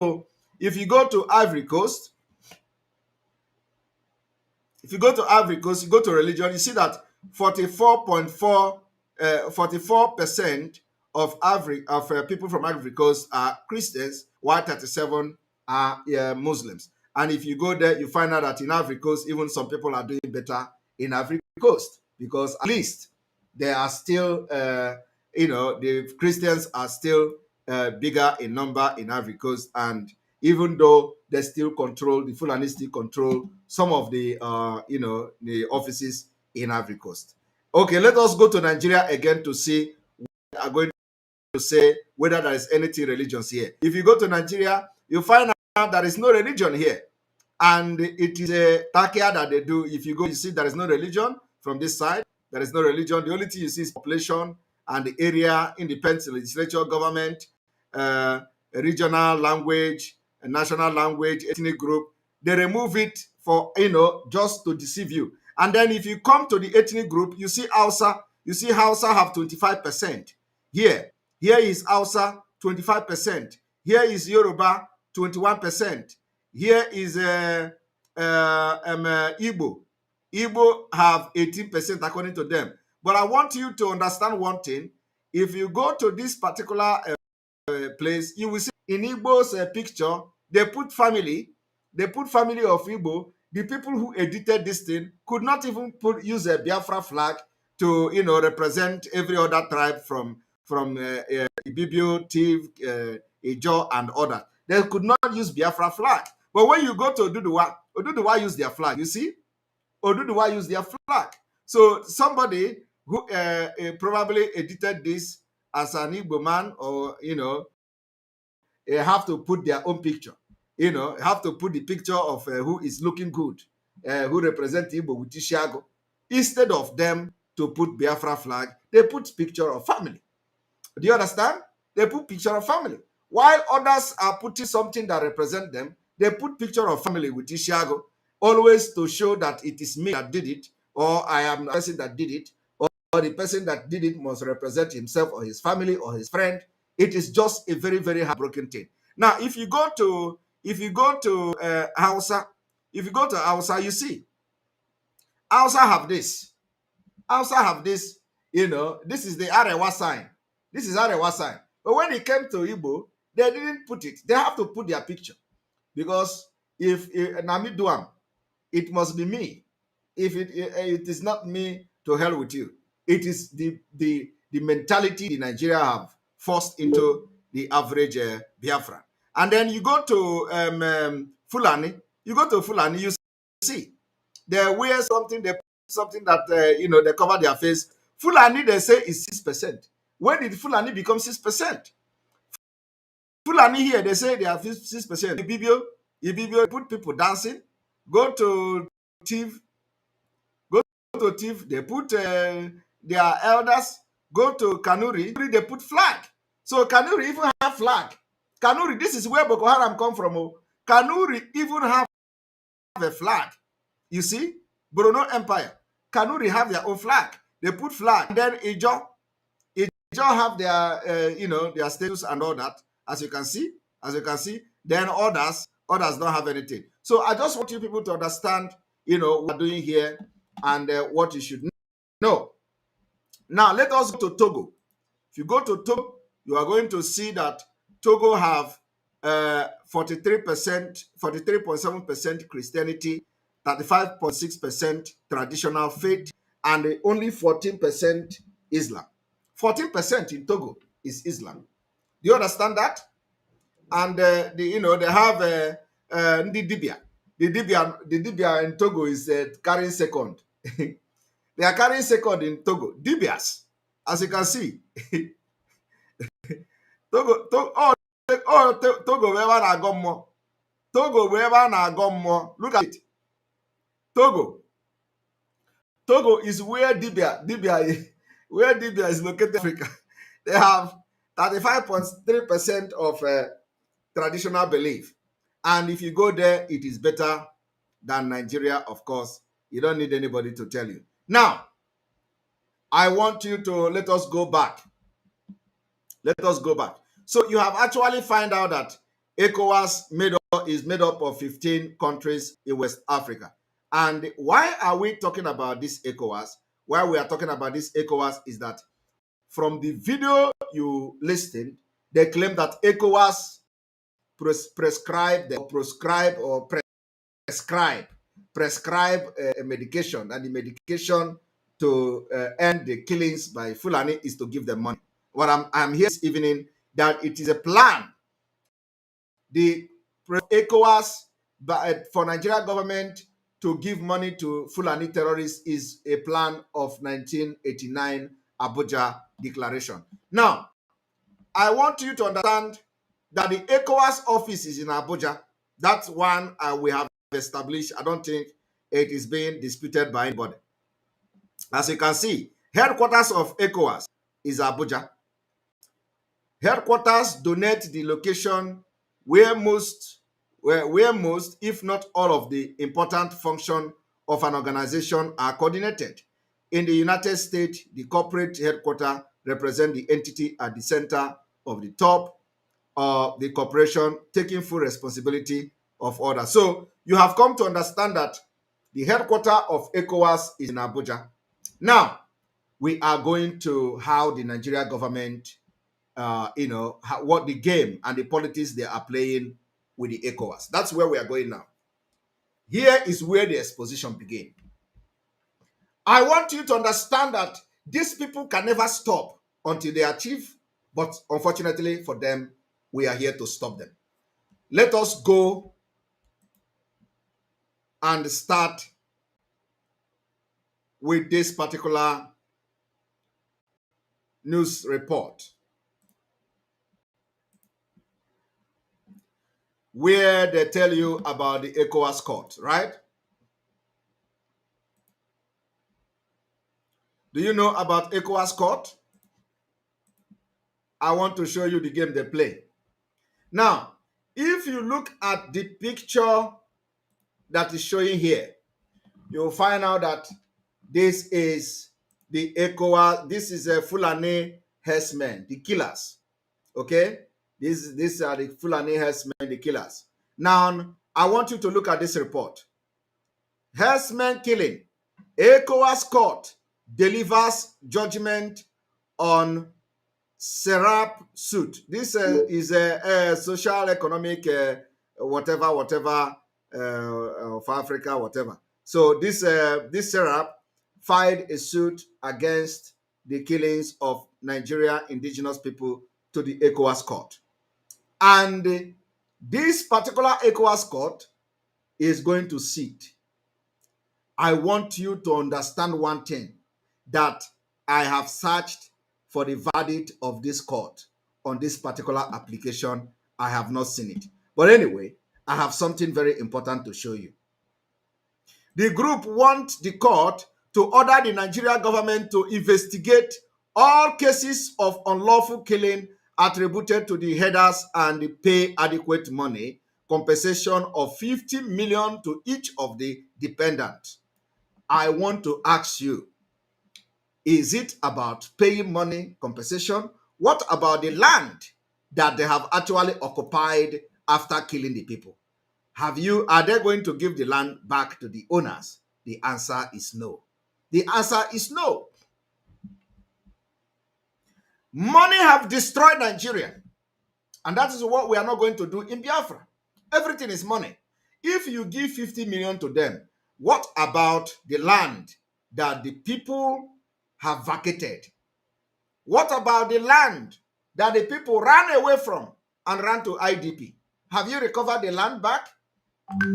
if you go to Ivory Coast, you go to religion, you see that 44% of people from Ivory Coast are Christians, while 37 are Muslims. And if you go there, you find out that in Ivory Coast, even some people are doing better in Ivory Coast, because at least they are still, the Christians are still bigger in number in Ivory Coast, and even though they still control, the Fulani still control some of the the offices in Ivory Coast. Okay, let us go to Nigeria again to see. We are going to say whether there is anything religious here. If you go to Nigeria, you find out there is no religion here, and it is a takia that they do. If you go, you see there is no religion from this side. There is no religion. The only thing you see is population and the area, independent legislature, government, uh, regional language, national language, ethnic group. They remove it for just to deceive you. And then if you come to the ethnic group, you see Hausa. You see Hausa have 25% here. Here is Hausa 25%. Here is Yoruba 21%. Here is Igbo. Igbo have 18% according to them. But I want you to understand one thing. If you go to this particular place, you will see in Igbo's picture, they put family. They put family of Igbo. The people who edited this thing could not even use a Biafra flag to represent every other tribe from Ibibio, Tiv, Ijo, and others. They could not use Biafra flag. But when you go to Oduduwa use their flag. You see, Oduduwa use their flag. So somebody who probably edited this as an Igbo man, or have to put their own picture. Have to put the picture of who is looking good, who represent Igbo with Ishiago. Instead of them to put Biafra flag, they put picture of family. Do you understand? They put picture of family. While others are putting something that represent them, they put picture of family with Ishiago, always to show that it is me that did it, or I am the person that did it, or the person that did it must represent himself or his family or his friend. It is just a very, very heartbroken thing. Now, if you go to Hausa, you see Hausa have this. Hausa have this. This is the Arewa sign. This is Arewa sign. But when it came to Igbo, they didn't put it. They have to put their picture, because if Nami Duam, it must be me. If it is not me, to hell with you. It is the mentality the Nigeria have forced into the average Biafra. And then you go to Fulani. You go to Fulani, you see they wear something. They put something that they cover their face. Fulani, they say, is 6%. When did Fulani become 6%? Fulani here, they say they are 6%. Ibibio put people dancing. Go to Tiv, they put their elders. Go to Kanuri, they put flag. So Kanuri even have flag. Kanuri, this is where Boko Haram come from. Oh. Kanuri even have a flag. You see, Bruno Empire. Kanuri have their own flag. They put flag. And then Ijo have their their status and all that. As you can see, then others don't have anything. So I just want you people to understand, what we're doing here, and what you should know. Now let us go to Togo. If you go to Togo, you are going to see that Togo have 43%, 43.7% Christianity, 35.6% traditional faith, and only 14% Islam. 14% in Togo is Islam. Do you understand that? And they have the Dibia. The Dibia in Togo is carrying second. They are carrying second in Togo. Dibias, as you can see. Togo wherever I go more. Togo wherever I go more. Look at it. Togo. Togo is where where Dibia is located in Africa. They have 35.3% of traditional belief. And if you go there, it is better than Nigeria, of course. You don't need anybody to tell you. Now, I want you to let us go back. Let us go back. So you have actually find out that is made up of 15 countries in West Africa. And why are we talking about this ECOWAS? Why we are talking about this ECOWAS is that from the video you listened, they claim that ECOWAS prescribe a medication, and the medication to end the killings by Fulani is to give them money. What I'm here this evening that it is a plan. The ECOWAS for Nigeria government to give money to Fulani terrorists is a plan of 1989 Abuja Declaration. Now, I want you to understand that the ECOWAS office is in Abuja. That's one we have established. I don't think it is being disputed by anybody. As you can see, headquarters of ECOWAS is Abuja. Headquarters donate the location where most, if not all of the important function of an organization are coordinated. In the United States, the corporate headquarters represent the entity at the center of the top of the corporation, taking full responsibility of order. So you have come to understand that the headquarters of ECOWAS is in Abuja. Now, we are going to how the Nigeria government what the game and the politics they are playing with the ECOWAS. That's where we are going now. Here is where the exposition begins. I want you to understand that these people can never stop until they achieve, but unfortunately for them, we are here to stop them. Let us go and start with this particular news report, where they tell you about the ECOWAS court, right? Do you know about ECOWAS court? I want to show you the game they play. Now, if you look at the picture that is showing here, you'll find out that this is the ECOWAS, this is a Fulani herdsmen, the killers. Okay? These are the Fulani herdsmen, the killers. Now, I want you to look at this report. Herdsmen killing. ECOWAS court delivers judgment on Serap suit. This is a social economic whatever of Africa, whatever. So this Serap filed a suit against the killings of Nigeria indigenous people to the ECOWAS court. And this particular ECOWAS court is going to sit. I want you to understand one thing, that I have searched for the verdict of this court on this particular application. I have not seen it. But anyway, I have something very important to show you. The group wants the court to order the Nigeria government to investigate all cases of unlawful killing attributed to the headers and pay adequate money, compensation of 50 million to each of the dependents. I want to ask you, is it about paying money, compensation? What about the land that they have actually occupied after killing the people? Are they going to give the land back to the owners? The answer is no. The answer is no. Money have destroyed Nigeria. And that is what we are not going to do in Biafra. Everything is money. If you give 50 million to them, what about the land that the people have vacated? What about the land that the people ran away from and ran to IDP? Have you recovered the land back?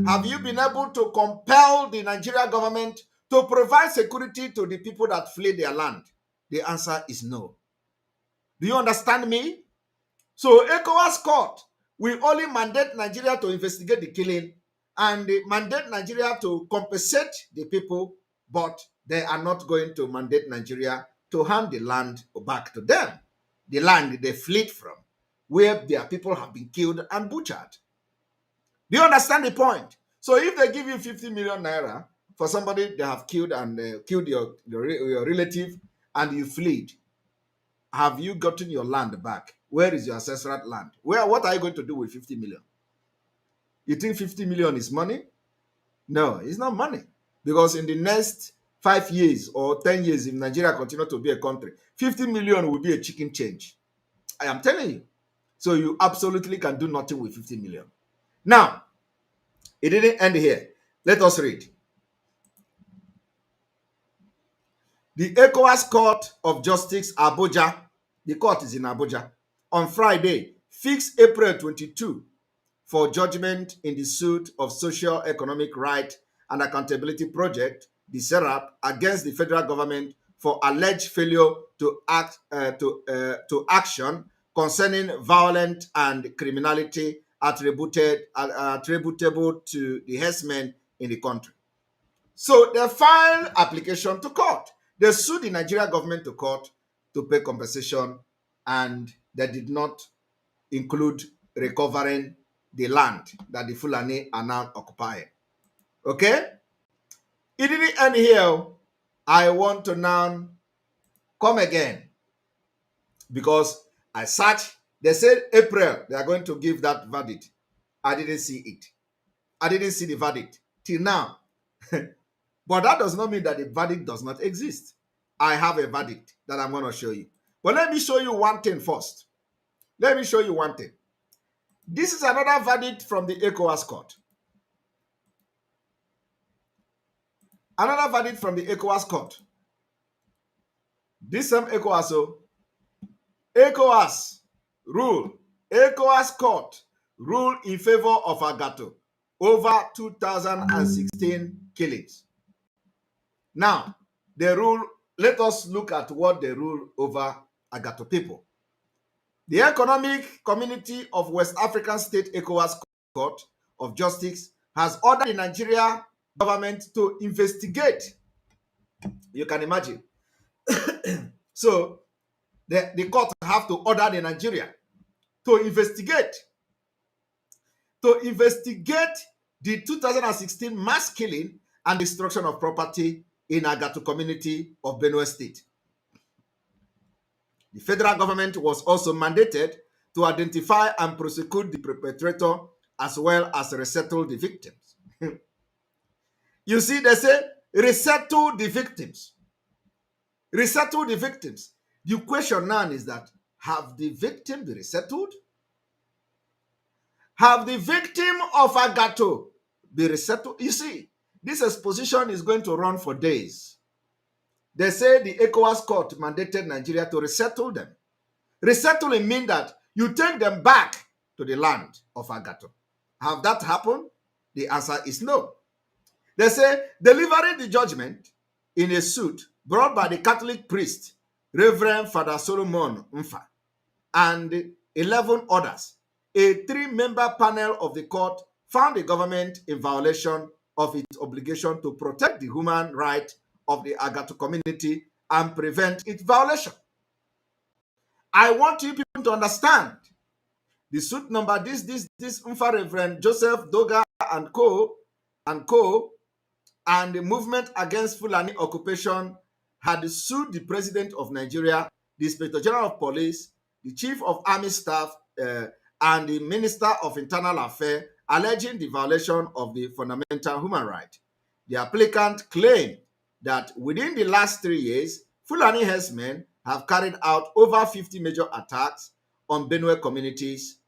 Have you been able to compel the Nigeria government to provide security to the people that fled their land? The answer is no. Do you understand me? So ECOWAS court will only mandate Nigeria to investigate the killing and mandate Nigeria to compensate the people, but they are not going to mandate Nigeria to hand the land back to them, the land they fled from, where their people have been killed and butchered. Do you understand the point? So if they give you 50 million naira for somebody they have killed and killed your relative and you fled, have you gotten your land back? Where is your ancestral land? What are you going to do with 50 million? You think 50 million is money? No, it's not money. Because in the next 5 years or 10 years, if Nigeria continue to be a country, 50 million will be a chicken change. I am telling you. So you absolutely can do nothing with 50 million. Now, it didn't end here. Let us read. The ECOWAS Court of Justice, Abuja, the court is in Abuja, on Friday, fixed April 22 for judgment in the suit of Social Economic Right and Accountability Project, the SERAP, against the federal government for alleged failure to act to action concerning violence and criminality attributable to the herdsmen in the country. So they filed application to court. They sued the Nigeria government to court to pay compensation, and they did not include recovering the land that the Fulani are now occupying. Okay? It didn't end here. I want to now come again because I searched. They said April, they are going to give that verdict. I didn't see it. I didn't see the verdict till now. But that does not mean that the verdict does not exist. I have a verdict that I'm going to show you. But let me show you one thing first. Let me show you one thing. This is another verdict from the ECOWAS court. Another verdict from the ECOWAS court. This same ECOWAS, ECOWAS rule. ECOWAS court rule in favor of Agato over 2016 killings. Now, the rule, let us look at what they rule over Agato people. The Economic Community of West African State ECOWAS Court of Justice has ordered the Nigeria government to investigate. You can imagine. So, the court have to order the Nigeria to investigate the 2016 mass killing and destruction of property in Agato community of Benue State. The federal government was also mandated to identify and prosecute the perpetrator as well as resettle the victims. You see, they say resettle the victims. Resettle the victims. The question now is that, have the victim been resettled? Have the victim of Agato been resettled? You see, this exposition is going to run for days. They say the ECOWAS court mandated Nigeria to resettle them. Resettling means that you take them back to the land of Agato. Have that happened? The answer is no. They say delivering the judgment in a suit brought by the Catholic priest, Reverend Father Solomon Mfa, and 11 others, a 3-member panel of the court found the government in violation of its obligation to protect the human rights of the Agato community and prevent its violation. I want you people to understand the suit number, this Mfa Reverend Joseph Doga and co, and the movement against Fulani occupation had sued the president of Nigeria, the Inspector General of Police, the Chief of Army Staff, and the Minister of Internal Affairs, alleging the violation of the fundamental human right. The applicant claimed that within the last 3 years, Fulani herdsmen have carried out over 50 major attacks on Benue communities.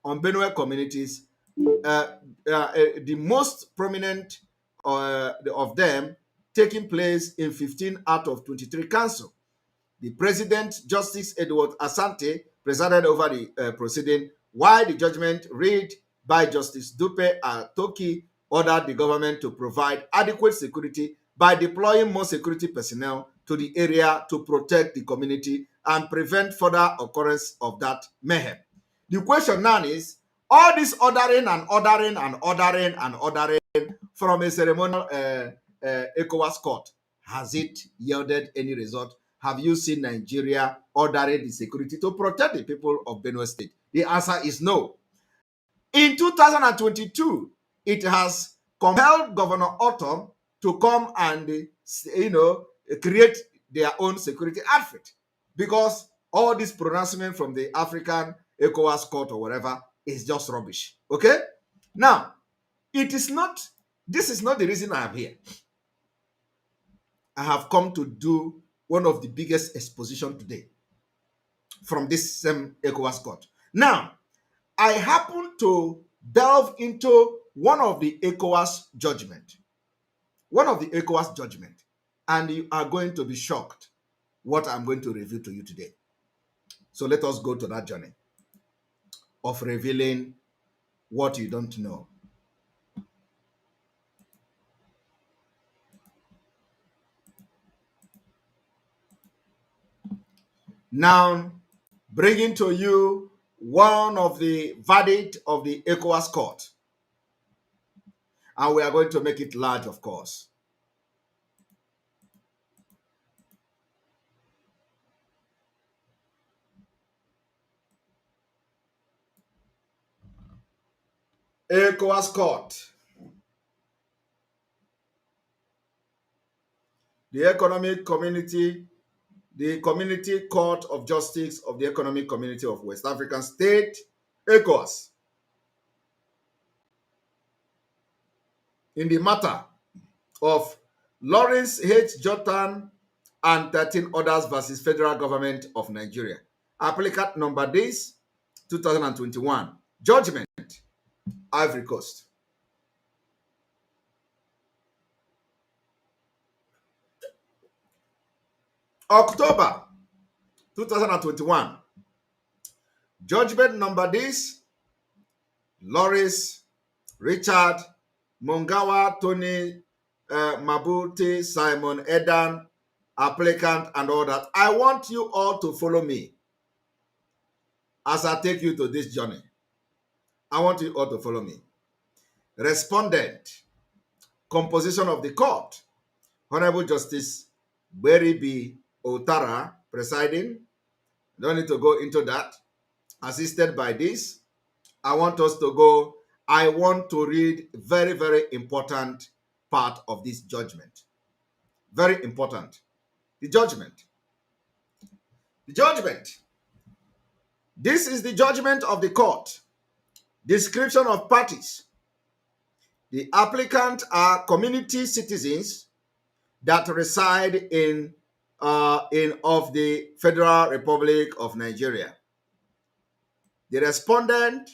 The most prominent of them taking place in 15 out of 23 councils. The President, Justice Edward Asante, presided over the proceeding, while the judgment read by Justice Dupe Toki ordered the government to provide adequate security by deploying more security personnel to the area to protect the community and prevent further occurrence of that mayhem. The question now is, all this ordering from a ceremonial ECOWAS court, has it yielded any result? Have you seen Nigeria ordering the security to protect the people of Benue State? The answer is no. In 2022, it has compelled Governor Autumn to come and, create their own security outfit, because all this pronouncement from the African ECOWAS court or whatever is just rubbish. Okay? Now, it is not, this is not the reason I am here. I have come to do one of the biggest exposition today from this same ECOWAS court. Now, I happen to delve into one of the ECOWAS judgment. One of the ECOWAS judgment. And you are going to be shocked what I'm going to reveal to you today. So let us go to that journey of revealing what you don't know. Now, bringing to you one of the verdict of the ECOWAS court. And we are going to make it large, of course. ECOWAS court. The Economic Community, the Community Court of Justice of the Economic Community of West African State, ECOWAS, in the matter of Lawrence H. Jotan and 13 others versus Federal Government of Nigeria. Applicant number this, 2021. Judgment, Ivory Coast. October 2021. Judgment number this, Lawrence, Richard, Mungawa, Tony, Mabuti, Simon, Edan, applicant, and all that. I want you all to follow me as I take you to this journey. I want you all to follow me. Respondent, composition of the court, Honorable Justice Berry B. Otara, presiding. Don't need to go into that. Assisted by this, I want us to go. I want to read very, very important part of this judgment. Very important. The judgment. The judgment. This is the judgment of the court. Description of parties. The applicant are community citizens that reside in of the Federal Republic of Nigeria. The respondent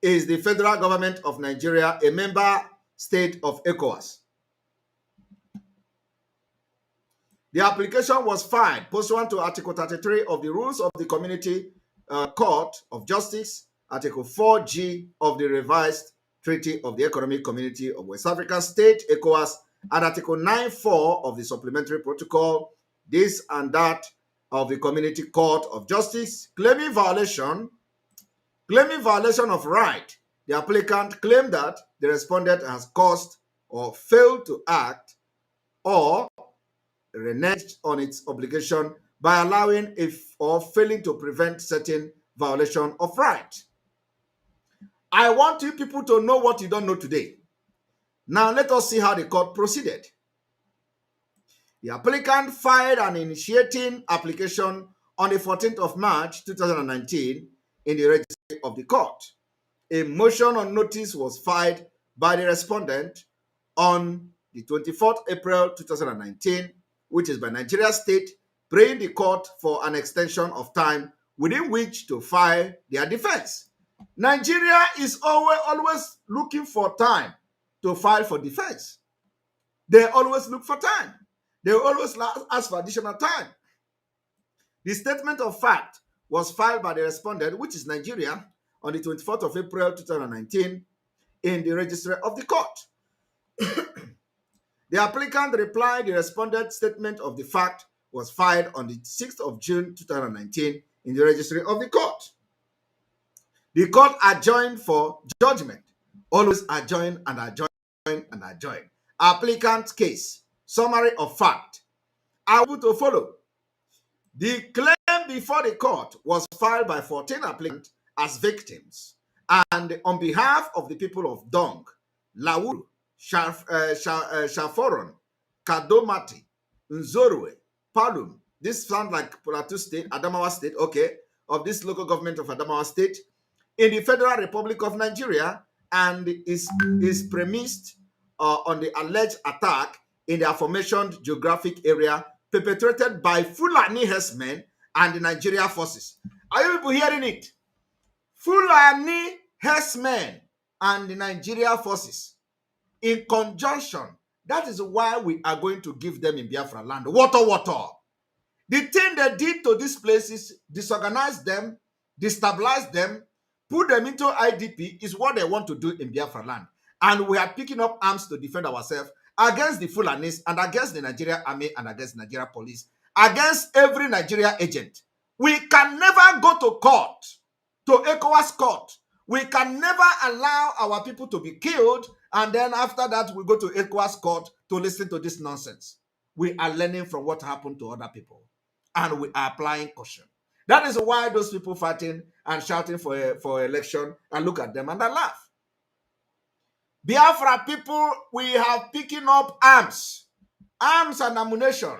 is the Federal Government of Nigeria, a member state of ECOWAS. The application was filed pursuant to Article 33 of the Rules of the Community Court of Justice, Article 4G of the Revised Treaty of the Economic Community of West African State, ECOWAS, and Article 9.4 of the Supplementary Protocol, this and that of the Community Court of Justice, claiming violation of right. The applicant claimed that the respondent has caused or failed to act or reneged on its obligation by allowing or failing to prevent certain violation of right. I want you people to know what you don't know today. Now let us see how the court proceeded. The applicant filed an initiating application on the 14th of March 2019 in the registry of the court. A motion on notice was filed by the respondent on the 24th April 2019, which is by Nigeria State, praying the court for an extension of time within which to file their defense. Nigeria is always looking for time to file for defense. They always look for time. They always ask for additional time. The statement of fact was filed by the respondent, which is Nigeria, on the 24th of April 2019 in the registry of the court. The applicant replied the respondent's statement of the fact was filed on the 6th of June 2019 in the registry of the court. The court adjourned for judgment. Always adjourn and adjourn and adjourn. Applicant's case. Summary of fact. I will to follow. The claim before the court was filed by 14 applicants as victims, and on behalf of the people of Dong, Lauru, Shaforon, Kadomati, Nzorwe, Palum, this sounds like Plateau State, Adamawa State, okay, of this local government of Adamawa State, in the Federal Republic of Nigeria, and is premised on the alleged attack in the aforementioned geographic area perpetrated by Fulani herdsmen and the Nigeria forces. Are you people hearing it? Fulani herdsmen and the Nigeria forces in conjunction. That is why we are going to give them in Biafra land. Water, water. The thing they did to these places, disorganize them, destabilize them, put them into IDP is what they want to do in Biafra land. And we are picking up arms to defend ourselves against the Fulanis and against the Nigerian army and against the Nigeria police, against every Nigeria agent. We can never go to court, to ECOWAS court. We can never allow our people to be killed, and then after that we go to ECOWAS court to listen to this nonsense. We are learning from what happened to other people, and we are applying caution. That is why those people fighting and shouting for election, and look at them and I laugh. Biafra people, we have picking up arms and ammunition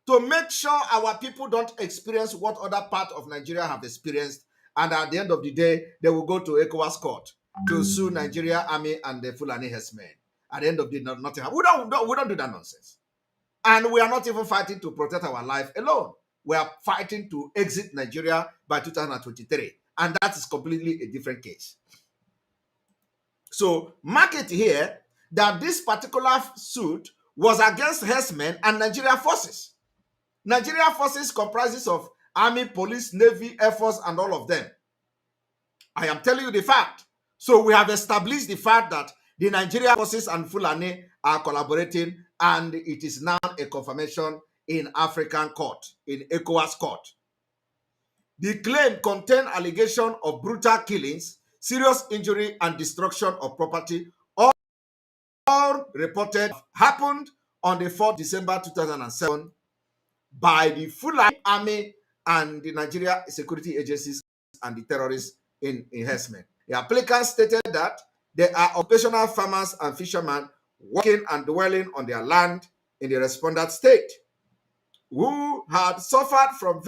to make sure our people don't experience what other part of Nigeria have experienced. And at the end of the day, they will go to ECOWAS court to sue Nigeria army and the Fulani herdsmen. At the end of the day, nothing happens. We don't do that nonsense. And we are not even fighting to protect our life alone. We are fighting to exit Nigeria by 2023. And that is completely a different case. So mark it here that this particular suit was against herdsmen and Nigeria forces. Nigeria forces comprises of army, police, navy, air force, and all of them. I am telling you the fact. So we have established the fact that the Nigeria forces and Fulani are collaborating, and it is now a confirmation in African court, in ECOWAS court. The claim contained allegation of brutal killings, serious injury, and destruction of property, all reported happened on the 4th December 2007 by the Fulani army and the Nigeria security agencies and the terrorists in herdsmen. The applicant stated that there are occasional farmers and fishermen working and dwelling on their land in the respondent state who had suffered from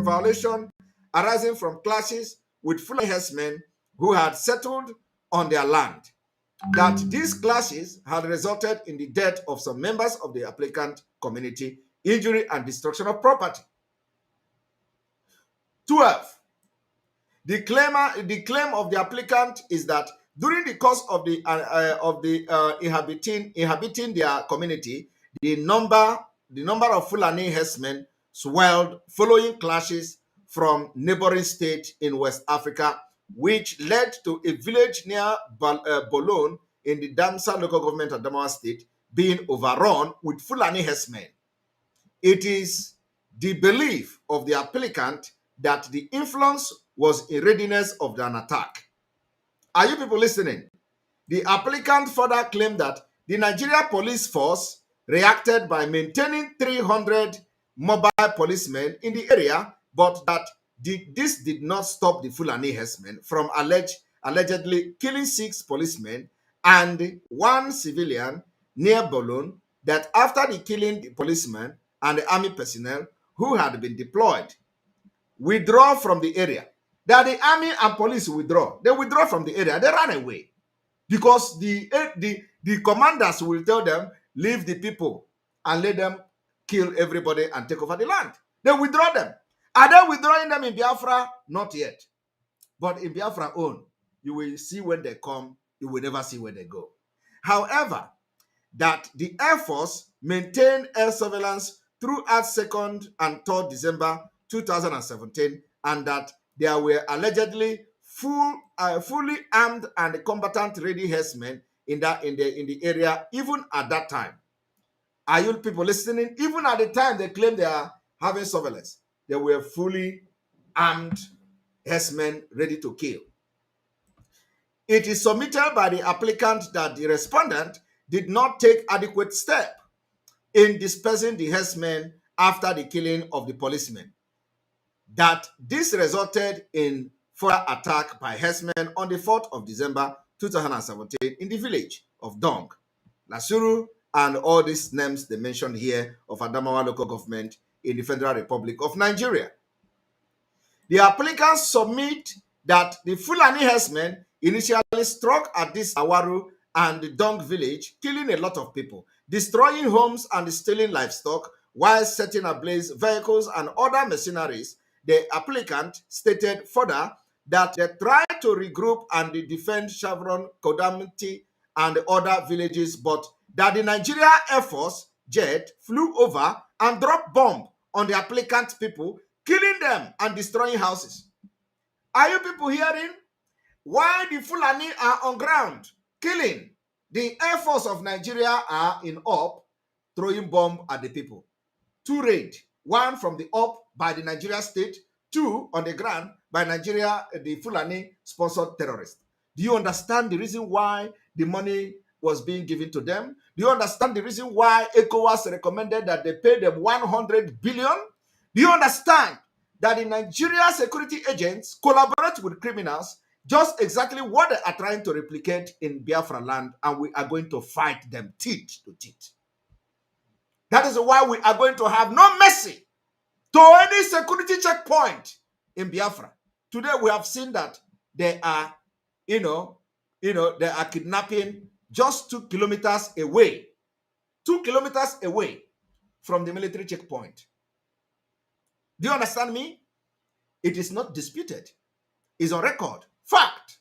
violation arising from clashes with Fulani herdsmen who had settled on their land. That these clashes had resulted in the death of some members of the applicant community, injury and destruction of property. 12. The claim of the applicant is that during the course of the inhabiting their community, the number of Fulani herdsmen swelled following clashes from neighboring states in West Africa, which led to a village near Bolon in the Damsa local government of Adamawa state being overrun with Fulani herdsmen. It is the belief of the applicant that the influence was in readiness of an attack. Are you people listening? The applicant further claimed that the Nigeria police force reacted by maintaining 300 mobile policemen in the area, but that this did not stop the Fulani herdsmen from allegedly killing 6 policemen and 1 civilian near Bolon, that after the killing the policemen and the army personnel who had been deployed withdraw from the area, that the army and police withdraw. They withdraw from the area. They ran away because the commanders will tell them, leave the people and let them kill everybody and take over the land. They withdraw them. Are they withdrawing them in Biafra? Not yet. But in Biafra own, you will see when they come, you will never see where they go. However, that the Air Force maintained air surveillance throughout 2nd and 3rd December 2017, and that there were allegedly fully armed and combatant ready herdsmen in the area even at that time. Are you people listening? Even at the time they claim they are having surveillance, they were fully armed herdsmen ready to kill. It is submitted by the applicant that the respondent did not take adequate step in dispersing the herdsmen after the killing of the policemen, that this resulted in further attack by herdsmen on the 4th of December 2017 in the village of Dong, Lasuru, and all these names they mentioned here of Adamawa local government in the Federal Republic of Nigeria. The applicants submit that the Fulani herdsmen initially struck at this Awaru and Dong village, killing a lot of people, destroying homes and stealing livestock while setting ablaze vehicles and other machineries. The applicant stated further that they tried to regroup and defend Chevron, Kodamti, and other villages, but that the Nigeria Air Force jet flew over and dropped bomb on the applicant people, killing them and destroying houses. Are you people hearing? Why the Fulani are on ground killing? The Air Force of Nigeria are in up throwing bomb at the people. Two raid, one from the up by the Nigeria state, two on the ground by Nigeria, the Fulani sponsored terrorists. Do you understand the reason why the money was being given to them? Do you understand the reason why ECOWAS recommended that they pay them 100 billion? Do you understand that the Nigeria security agents collaborate with criminals, just exactly what they are trying to replicate in Biafra land, and we are going to fight them teeth to teeth. That is why we are going to have no mercy to any security checkpoint in Biafra. Today we have seen that they are, they are kidnapping just 2 kilometers away. 2 kilometers away from the military checkpoint. Do you understand me? It is not disputed. It's on record. Fact.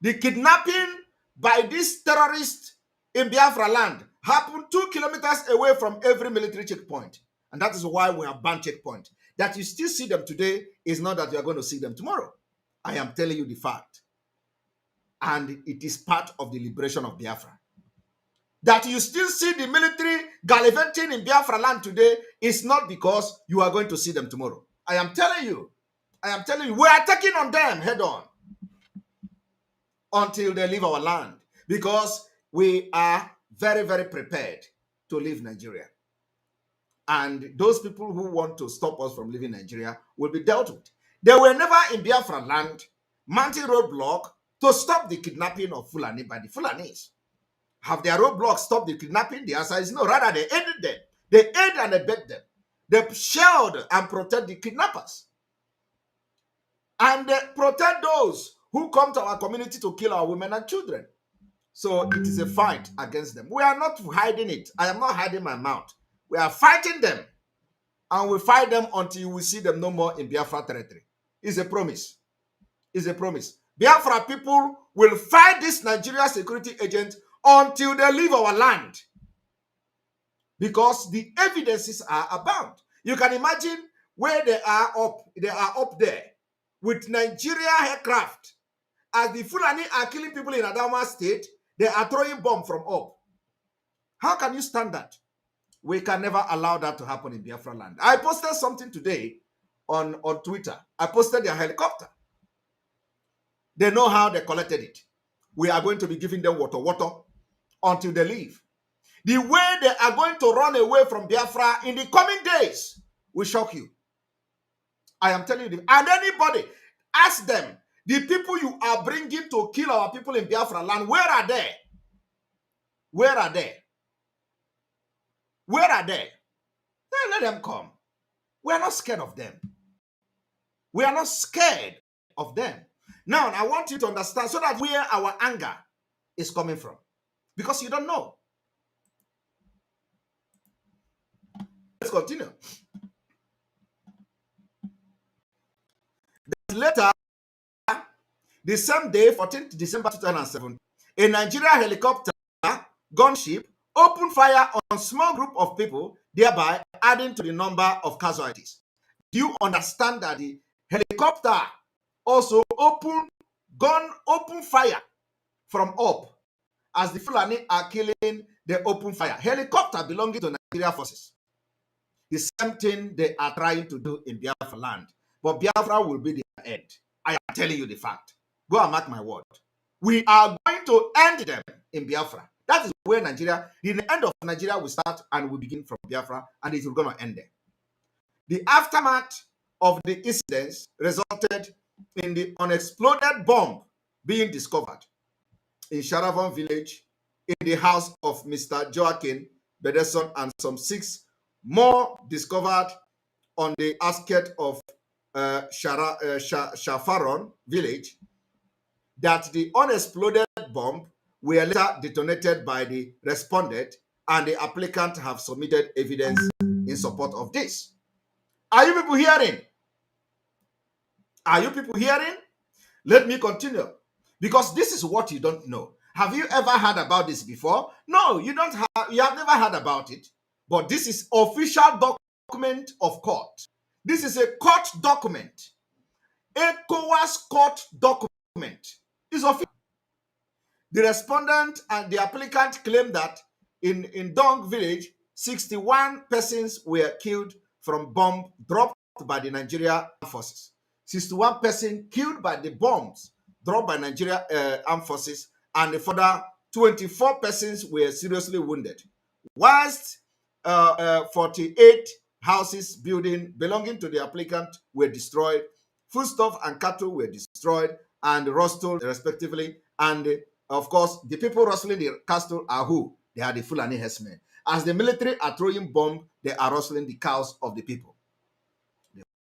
The kidnapping by these terrorists in Biafra land happened 2 kilometers away from every military checkpoint. And that is why we have banned checkpoint. That you still see them today is not that you are going to see them tomorrow. I am telling you the fact. And it is part of the liberation of Biafra. That you still see the military gallivanting in Biafra land today is not because you are going to see them tomorrow. I am telling you, we are taking on them head on until they leave our land, because we are very, very prepared to leave Nigeria. And those people who want to stop us from leaving Nigeria will be dealt with. They were never in Biafra land mounting roadblock to stop the kidnapping of Fulani by the Fulanis. Have their roadblocks stopped the kidnapping? The answer is no. Rather, they aided them. They aid and abet them. They shield and protect the kidnappers. And they protect those who come to our community to kill our women and children. So it is a fight against them. We are not hiding it. I am not hiding my mouth. We are fighting them. And we fight them until we see them no more in Biafra territory. It's a promise. It's a promise. Biafra people will fight this Nigeria security agent until they leave our land. Because the evidences are abound. You can imagine where they are up there with Nigeria aircraft. As the Fulani are killing people in Adamawa State, they are throwing bombs from up. How can you stand that? We can never allow that to happen in Biafra land. I posted something today on Twitter. I posted their helicopter. They know how they collected it. We are going to be giving them water until they leave. The way they are going to run away from Biafra in the coming days will shock you. I am telling you. And anybody, ask them, the people you are bringing to kill our people in Biafra land, where are they? Where are they? Where are they? Let them come. We are not scared of them. We are not scared of them. Now, I want you to understand so that where our anger is coming from. Because you don't know. Let's continue. Later, the same day, 14th December 2007, a Nigeria helicopter gunship opened fire on a small group of people, thereby adding to the number of casualties. Do you understand that the helicopter also opened fire from up as the Fulani are killing the open fire? Helicopter belonging to Nigeria forces. The same thing they are trying to do in Biafra land. But Biafra will be their end. I am telling you the fact. Go and mark my word. We are going to end them in Biafra. That is where Nigeria, the end of Nigeria will start and will begin from Biafra, and it will going to end there. The aftermath of the incidents resulted in the unexploded bomb being discovered in Sharavon village in the house of Mr. Joaquin Bedeson, and some 6 more discovered on the outskirts of Shafaron village. that the unexploded bomb were later detonated by the respondent, and the applicant have submitted evidence in support of this. Are you people hearing? Are you people hearing? Let me continue. Because this is what you don't know. Have you ever heard about this before? No, you don't have, you have never heard about it. But this is official document of court. This is a court document. ECOWAS court document. It's official. The respondent and the applicant claim that in Dong village, 61 persons were killed from bomb dropped by the Nigeria Armed Forces. 61 persons killed by the bombs dropped by Nigeria Armed Forces, and the further 24 persons were seriously wounded. Whilst 48 houses building belonging to the applicant were destroyed, foodstuff and cattle were destroyed and rustled respectively, and of course, the people rustling the castle are who? They are the Fulani herdsmen. As the military are throwing bombs, they are rustling the cows of the people.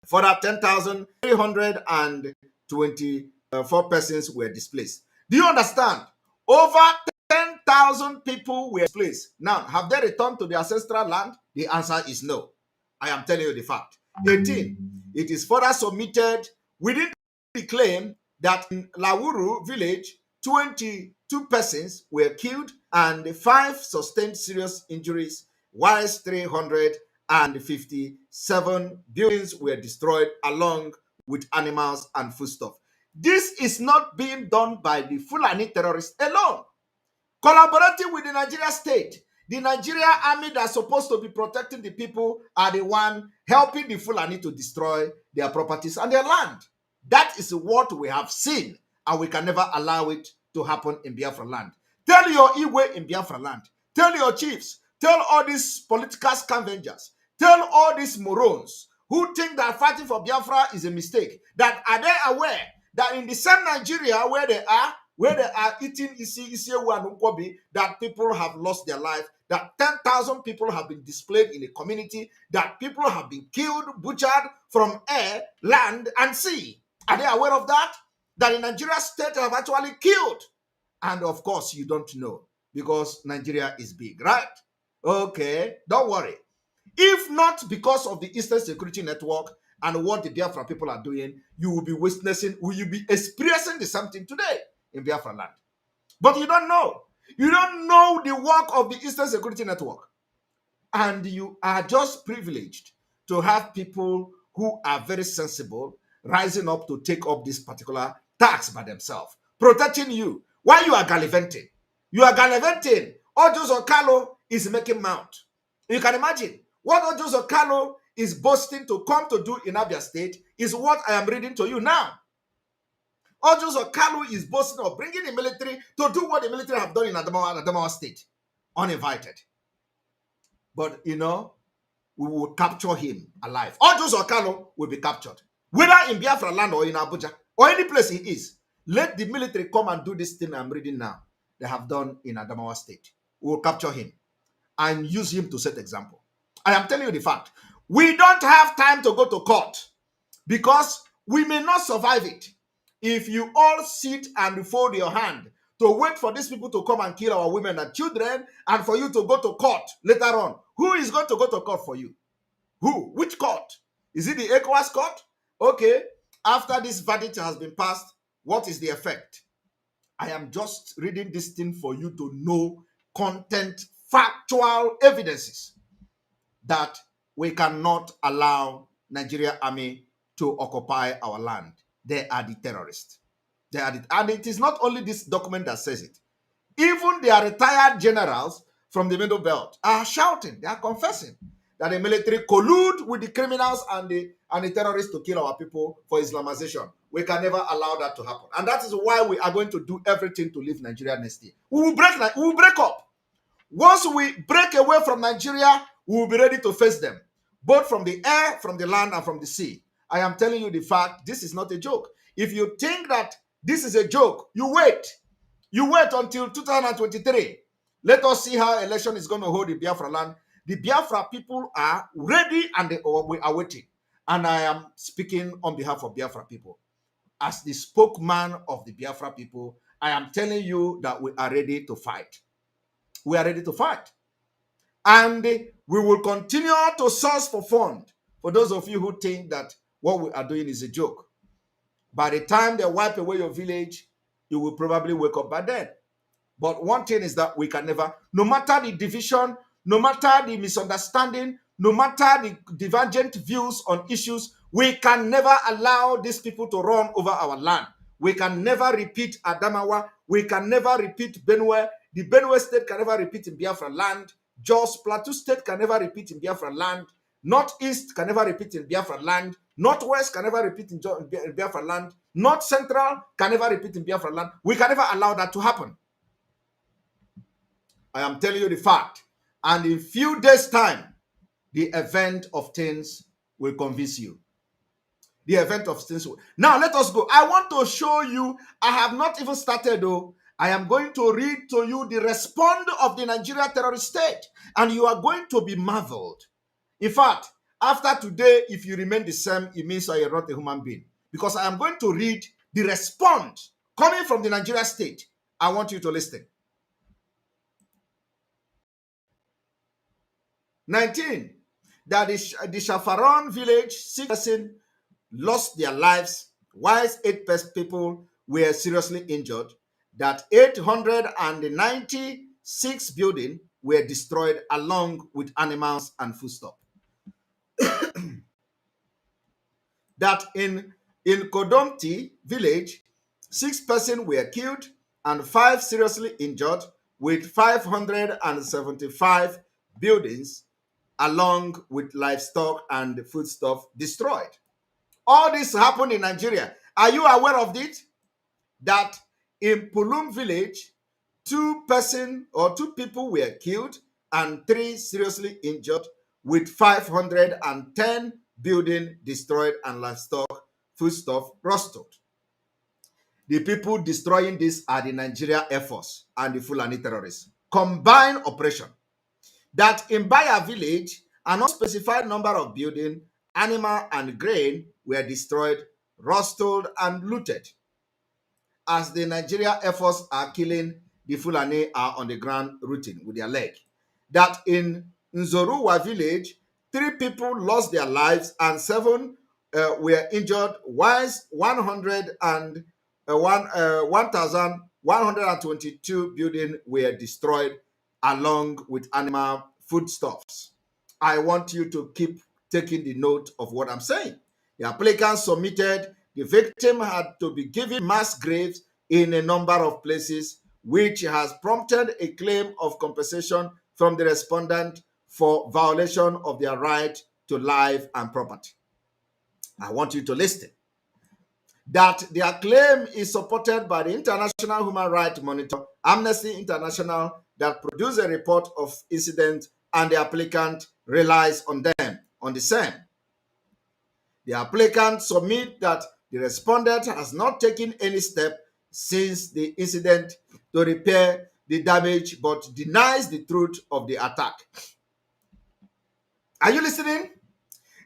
Further 10,324 persons were displaced. Do you understand? Over 10,000 people were displaced. Now, have they returned to their ancestral land? The answer is no. I am telling you the fact. 18. It is further submitted within the claim that in Lawuru village, 22 persons were killed and 5 sustained serious injuries, whilst 357 buildings were destroyed along with animals and foodstuff. This is not being done by the Fulani terrorists alone. Collaborating with the Nigeria state, the Nigeria army that's supposed to be protecting the people are the one helping the Fulani to destroy their properties and their land. That is what we have seen, and we can never allow it to happen in Biafra land. Tell your Igwe in Biafra land. Tell your chiefs. Tell all these political scavengers. Tell all these morons who think that fighting for Biafra is a mistake. That are they aware that in the same Nigeria where they are eating Isiewu and Nkwobi, that people have lost their life, that 10,000 people have been displaced in a community, that people have been killed, butchered from air, land, and sea. Are they aware of that? That the Nigeria state have actually killed. And of course, you don't know because Nigeria is big, right? Okay, don't worry. If not because of the Eastern Security Network and what the Biafra people are doing, you will be witnessing, will you be experiencing the same thing today in Biafra land. But you don't know. You don't know the work of the Eastern Security Network. And you are just privileged to have people who are very sensible rising up to take up this particular task by themselves, protecting you while you are gallivanting. You are gallivanting. Ojos Okalo is making mount. You can imagine what Ojos Okalo is boasting to come to do in Abia State is what I am reading to you now. Ojos Okalo is boasting of bringing the military to do what the military have done in Adamawa State, uninvited. But you know, we will capture him alive. Ojos Okalo will be captured, whether in Biafra land or in Abuja or any place he is. Let the military come and do this thing I'm reading now. They have done in Adamawa State. We will capture him and use him to set example. I am telling you the fact. We don't have time to go to court because we may not survive it. If you all sit and fold your hand to wait for these people to come and kill our women and children and for you to go to court later on, who is going to go to court for you? Who? Which court? Is it the ECOWAS court? Okay, after this verdict has been passed, what is the effect? I am just reading this thing for you to know content, factual evidences that we cannot allow Nigeria army to occupy our land. They are the terrorists. And it is not only this document that says it. Even their retired generals from the Middle Belt are shouting, they are confessing that the military collude with the criminals and the terrorists to kill our people for Islamization. We can never allow that to happen. And that is why we are going to do everything to leave Nigeria next year. We will break up. Once we break away from Nigeria, we will be ready to face them, both from the air, from the land, and from the sea. I am telling you the fact, this is not a joke. If you think that this is a joke, you wait. You wait until 2023. Let us see how election is going to hold in Biafra land. The Biafra people are ready and we are waiting. And I am speaking on behalf of Biafra people. as the spokesman of the Biafra people, I am telling you that we are ready to fight. We are ready to fight. And we will continue to source for fund for those of you who think that what we are doing is a joke. By the time they wipe away your village, you will probably wake up by then. But one thing is that we can never, no matter the division, no matter the misunderstanding, no matter the divergent views on issues, we can never allow these people to run over our land. We can never repeat Adamawa. We can never repeat Benue. The Benue state can never repeat in Biafra land. Jos Plateau state can never repeat in Biafra land. Northeast can never repeat in Biafra land. Northwest can never repeat in Biafra land. North Central can never repeat in Biafra land. We can never allow that to happen. I am telling you the fact. And in few days' time, the event of things will convince you. The event of things will. Now, let us go. I want to show you, I have not even started though. I am going to read to you the response of the Nigeria terrorist state. And you are going to be marveled. In fact, after today, if you remain the same, it means you are not a human being. Because I am going to read the response coming from the Nigeria state. I want you to listen. 19, that the Shafaron village, 6 persons lost their lives, whilst 8 people were seriously injured, that 896 buildings were destroyed along with animals and foodstuff. That in Kodomti village, 6 persons were killed and 5 seriously injured, with 575 buildings along with livestock and foodstuff destroyed. All this happened in Nigeria. Are you aware of it? That in Pulum village, 2 people were killed and 3 seriously injured, with 510 buildings destroyed and livestock, foodstuff rusted. The people destroying this are the Nigeria Air Force and the Fulani terrorists. Combined operation. That in Baya village, an unspecified number of buildings, animal and grain were destroyed, rustled, and looted. As the Nigeria Air Force are killing, the Fulani are on the ground rooting with their leg. That in Nzoruwa village, 3 people lost their lives and 7 were injured, whilst 1,122 buildings were destroyed along with animal foodstuffs. I want you to keep taking the note of what I'm saying. The applicant submitted, the victim had to be given mass graves in a number of places, which has prompted a claim of compensation from the respondent for violation of their right to life and property. I want you to listen. That their claim is supported by the International Human Rights Monitor, Amnesty International, that produced a report of incident, and the applicant relies on them, on the same. The applicant submit that the respondent has not taken any step since the incident to repair the damage, but denies the truth of the attack. Are you listening?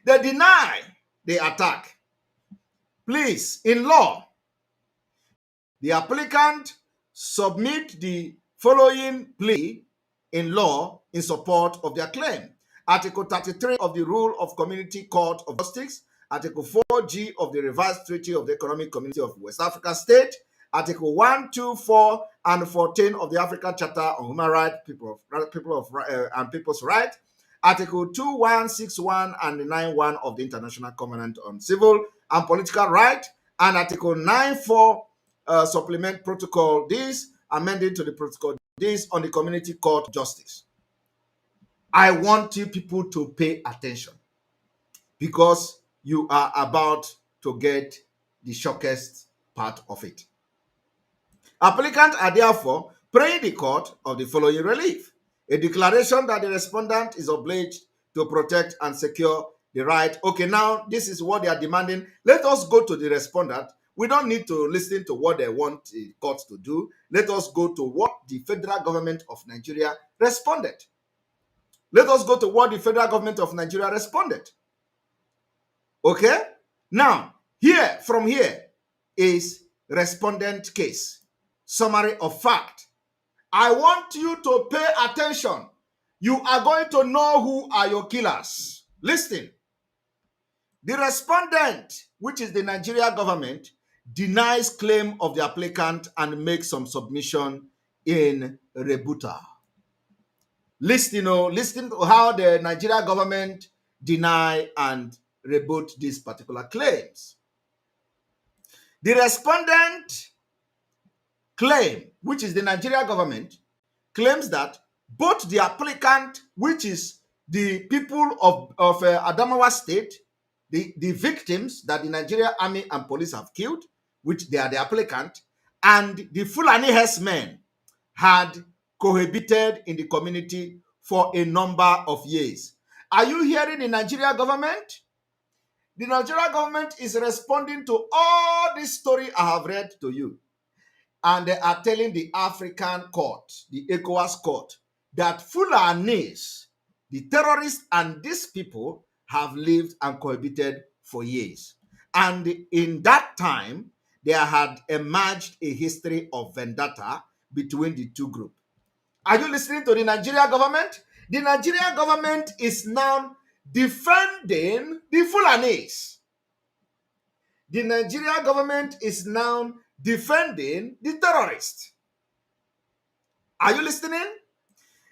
They deny the attack. Please, in law, the applicant submit the following plea in law in support of their claim. Article 33 of the Rule of Community Court of Justice, Article 4G of the Revised Treaty of the Economic Community of West African State, Article 1, 2, 4, and 14 of the African Charter on Human Rights, and People's Rights, Article 2161 and 91 of the International Covenant on Civil and Political Rights, and Article 94 supplement Protocol this, amending to the Protocol this on the Community Court of Justice. I want you people to pay attention, because you are about to get the shockest part of it. Applicants are therefore praying the court of the following relief: a declaration that the respondent is obliged to protect and secure the right. Okay, now this is what they are demanding. Let us go to the respondent. We don't need to listen to what they want the court to do. Let us go to what the federal government of Nigeria responded. Let us go to what the federal government of Nigeria responded. Okay? Now, from here, is respondent case. Summary of fact. I want you to pay attention. You are going to know who are your killers. Listen. The respondent, which is the Nigeria government, denies claim of the applicant and makes some submission in rebuttal. Listen to how the Nigeria government deny and rebut these particular claims. The respondent claim, which is the Nigeria government, claims that both the applicant, which is the people of Adamawa State, the victims that the Nigeria Army and police have killed, which they are the applicant, and the Fulani herdsmen had cohabited in the community for a number of years. Are you hearing the Nigeria government? The Nigeria government is responding to all this story I have read to you. And they are telling the African court, the ECOWAS court, that Fulanis, the terrorists and these people have lived and cohabited for years. And in that time, there had emerged a history of vendetta between the two groups. Are you listening to the Nigeria government? The Nigeria government is now defending the Fulanis. The Nigeria government is now defending the terrorists. Are you listening?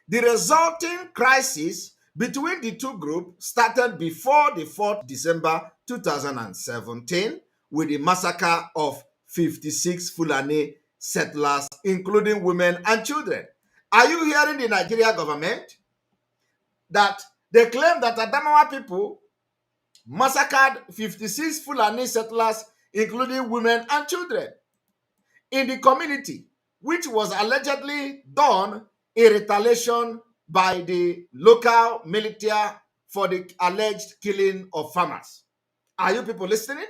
The resulting crisis between the two groups started before the 4th December 2017 with the massacre of 56 Fulani settlers, including women and children. Are you hearing the Nigeria government? That they claim that Adamawa people massacred 56 Fulani settlers, including women and children, in the community, which was allegedly done in retaliation by the local military for the alleged killing of farmers. Are you people listening?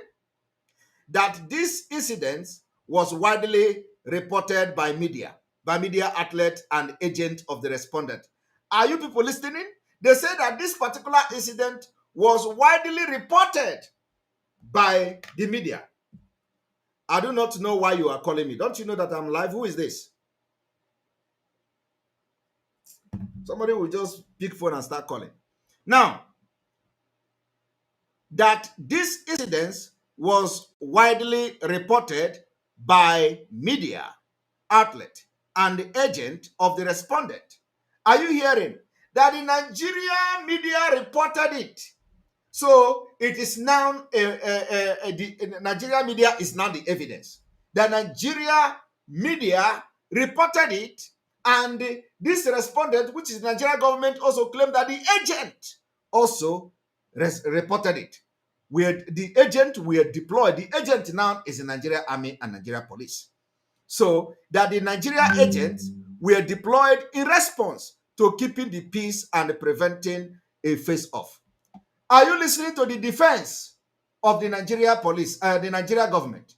That this incident was widely reported by media outlets and agents of the respondent. Are you people listening? They say that this particular incident was widely reported by the media. I do not know why you are calling me. Don't you know that I'm live? Who is this? Somebody will just pick phone and start calling. Now, that this incident was widely reported by media outlet and the agent of the respondent. Are you hearing? That the Nigeria media reported it. So it is now, the Nigeria media is now the evidence. The Nigeria media reported it, and this respondent, which is the Nigeria government, also claimed that the agent also reported it. The agent were deployed. The agent now is the Nigeria Army and Nigeria Police. So that the Nigeria agents were deployed in response to keeping the peace and preventing a face-off. Are you listening to the defense of the Nigeria police, the Nigeria government,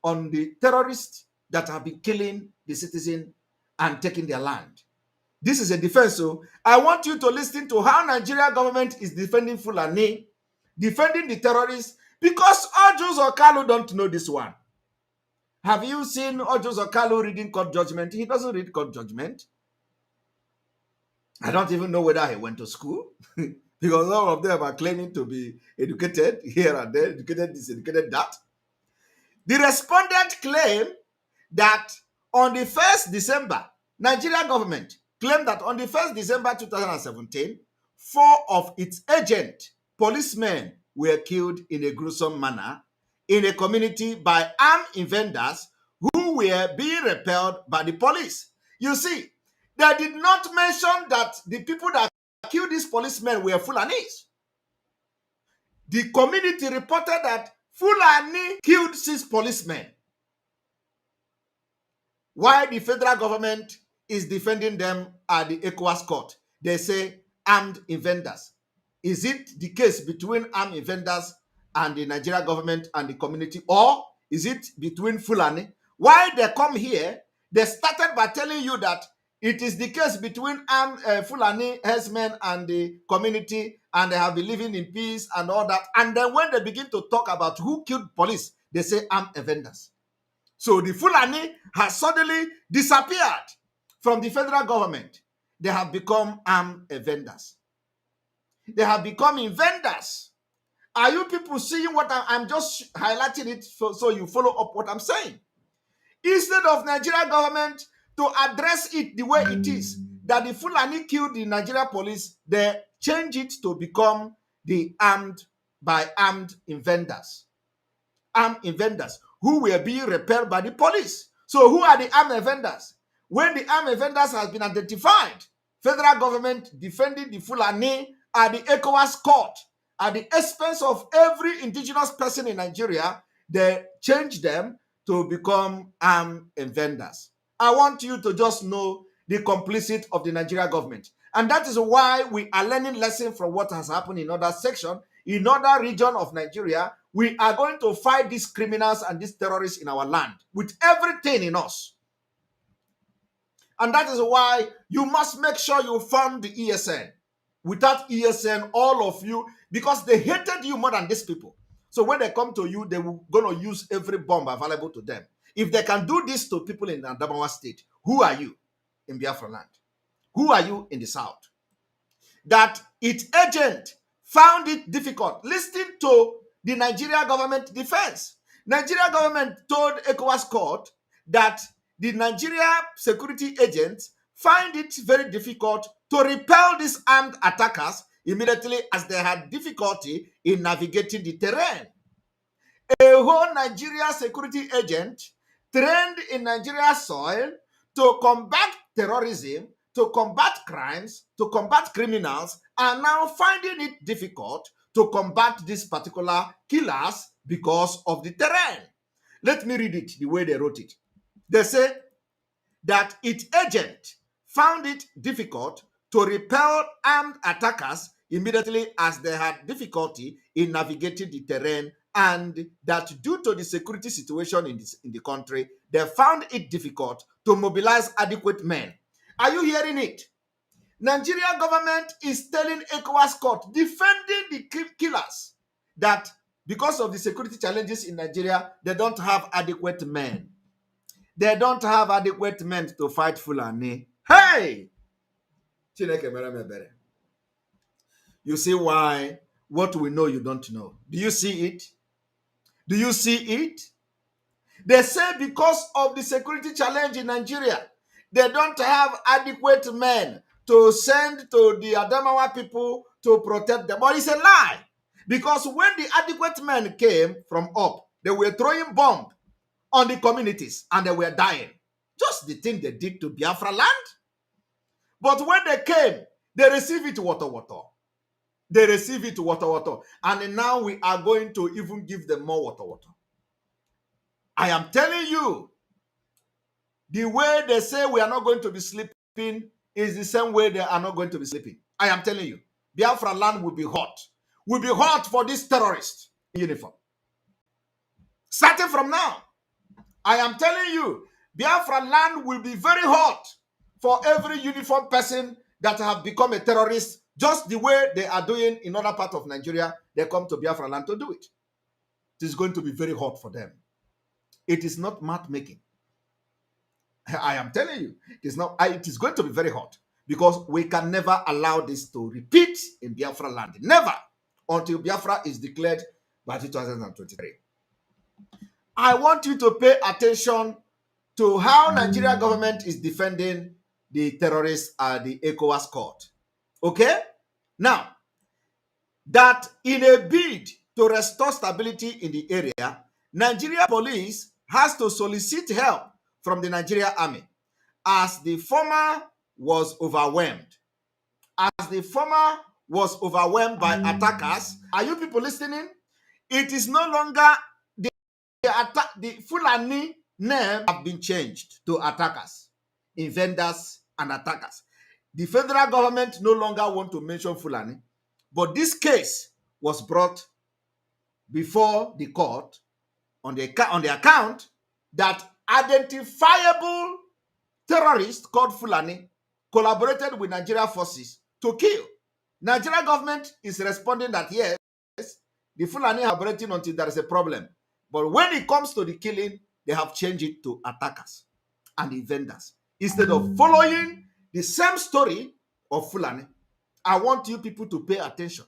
on the terrorists that have been killing the citizen and taking their land? This is a defense. So I want you to listen to how Nigeria government is defending Fulani, defending the terrorists, because Ojus Okalu don't know this one. Have you seen Ojus Okalu reading court judgment? He doesn't read court judgment. I don't even know whether he went to school. Because all of them are claiming to be educated here and there, educated this, educated that. The respondent claimed that on the 1st December, Nigeria government claimed that on the 1st December 2017, 4 of its agent policemen were killed in a gruesome manner in a community by armed invaders who were being repelled by the police. You see, they did not mention that the people that killed these policemen were Fulanis. The community reported that Fulani killed 6 policemen, while the federal government is defending them at the ECOWAS court. They say armed invaders. Is it the case between armed invaders and the Nigeria government and the community, or is it between Fulani? Why they come here, they started by telling you that it is the case between Fulani herdsmen and the community, and they have been living in peace and all that. And then when they begin to talk about who killed police, they say armed vendors. So the Fulani has suddenly disappeared from the federal government. They have become armed vendors. They have become inventors. Are you people seeing what I'm just highlighting it so you follow up what I'm saying? Instead of Nigeria government to address it the way it is, that the Fulani killed the Nigeria police, they change it to become the armed inventors. Armed inventors who were being repelled by the police. So who are the armed vendors? When the armed vendors has been identified, federal government defending the Fulani at the ECOWAS court at the expense of every indigenous person in Nigeria, they change them to become armed vendors. I want you to just know the complicit of the Nigeria government. And that is why we are learning lessons from what has happened in other sections, in other region of Nigeria. We are going to fight these criminals and these terrorists in our land with everything in us. And that is why you must make sure you fund the ESN. Without ESN, all of you, because they hated you more than these people. So when they come to you, they will going to use every bomb available to them. If they can do this to people in Adamawa State, who are you in Biafra land? Who are you in the South? That its agent found it difficult. Listen to the Nigeria government defense. Nigeria government told ECOWAS court that the Nigeria security agents find it very difficult to repel these armed attackers immediately as they had difficulty in navigating the terrain. A whole Nigeria security agent trained in Nigeria soil to combat terrorism, to combat crimes, to combat criminals, are now finding it difficult to combat these particular killers because of the terrain. Let me read it the way they wrote it. They say that its agent found it difficult to repel armed attackers immediately as they had difficulty in navigating the terrain, and that due to the security situation in the country, they found it difficult to mobilize adequate men. Are you hearing it? Nigeria government is telling ECOWAS court, defending the killers, that because of the security challenges in Nigeria, they don't have adequate men. They don't have adequate men to fight Fulani. Hey! You see why what we know you don't know. Do you see it? Do you see it? They say because of the security challenge in Nigeria, they don't have adequate men to send to the Adamawa people to protect them. But it's a lie. Because when the adequate men came from up, they were throwing bombs on the communities and they were dying. Just the thing they did to Biafra land. But when they came, they received it water. They receive it water. And now we are going to even give them more water. I am telling you, the way they say we are not going to be sleeping is the same way they are not going to be sleeping. I am telling you, Biafra land will be hot. Will be hot for this terrorist uniform. Starting from now, I am telling you, Biafra land will be very hot for every uniformed person that have become a terrorist, just the way they are doing in other parts of Nigeria. They come to Biafra land to do it. It is going to be very hot for them. It is not matchmaking. I am telling you, it is not. It is going to be very hot because we can never allow this to repeat in Biafra land. Never, until Biafra is declared by 2023. I want you to pay attention to how Nigeria government is defending the terrorists at the ECOWAS court. Okay? Now, that in a bid to restore stability in the area, Nigeria police has to solicit help from the Nigeria army as the former was overwhelmed. As the former was overwhelmed by attackers. Are you people listening? It is no longer the Fulani name have been changed to attackers, inventors, and attackers. The federal government no longer want to mention Fulani, but this case was brought before the court on the account that identifiable terrorist called Fulani collaborated with Nigeria forces to kill. Nigeria government is responding that yes, the Fulani are operating until there is a problem. But when it comes to the killing, they have changed it to attackers and the vendors instead of following the same story of Fulani. I want you people to pay attention.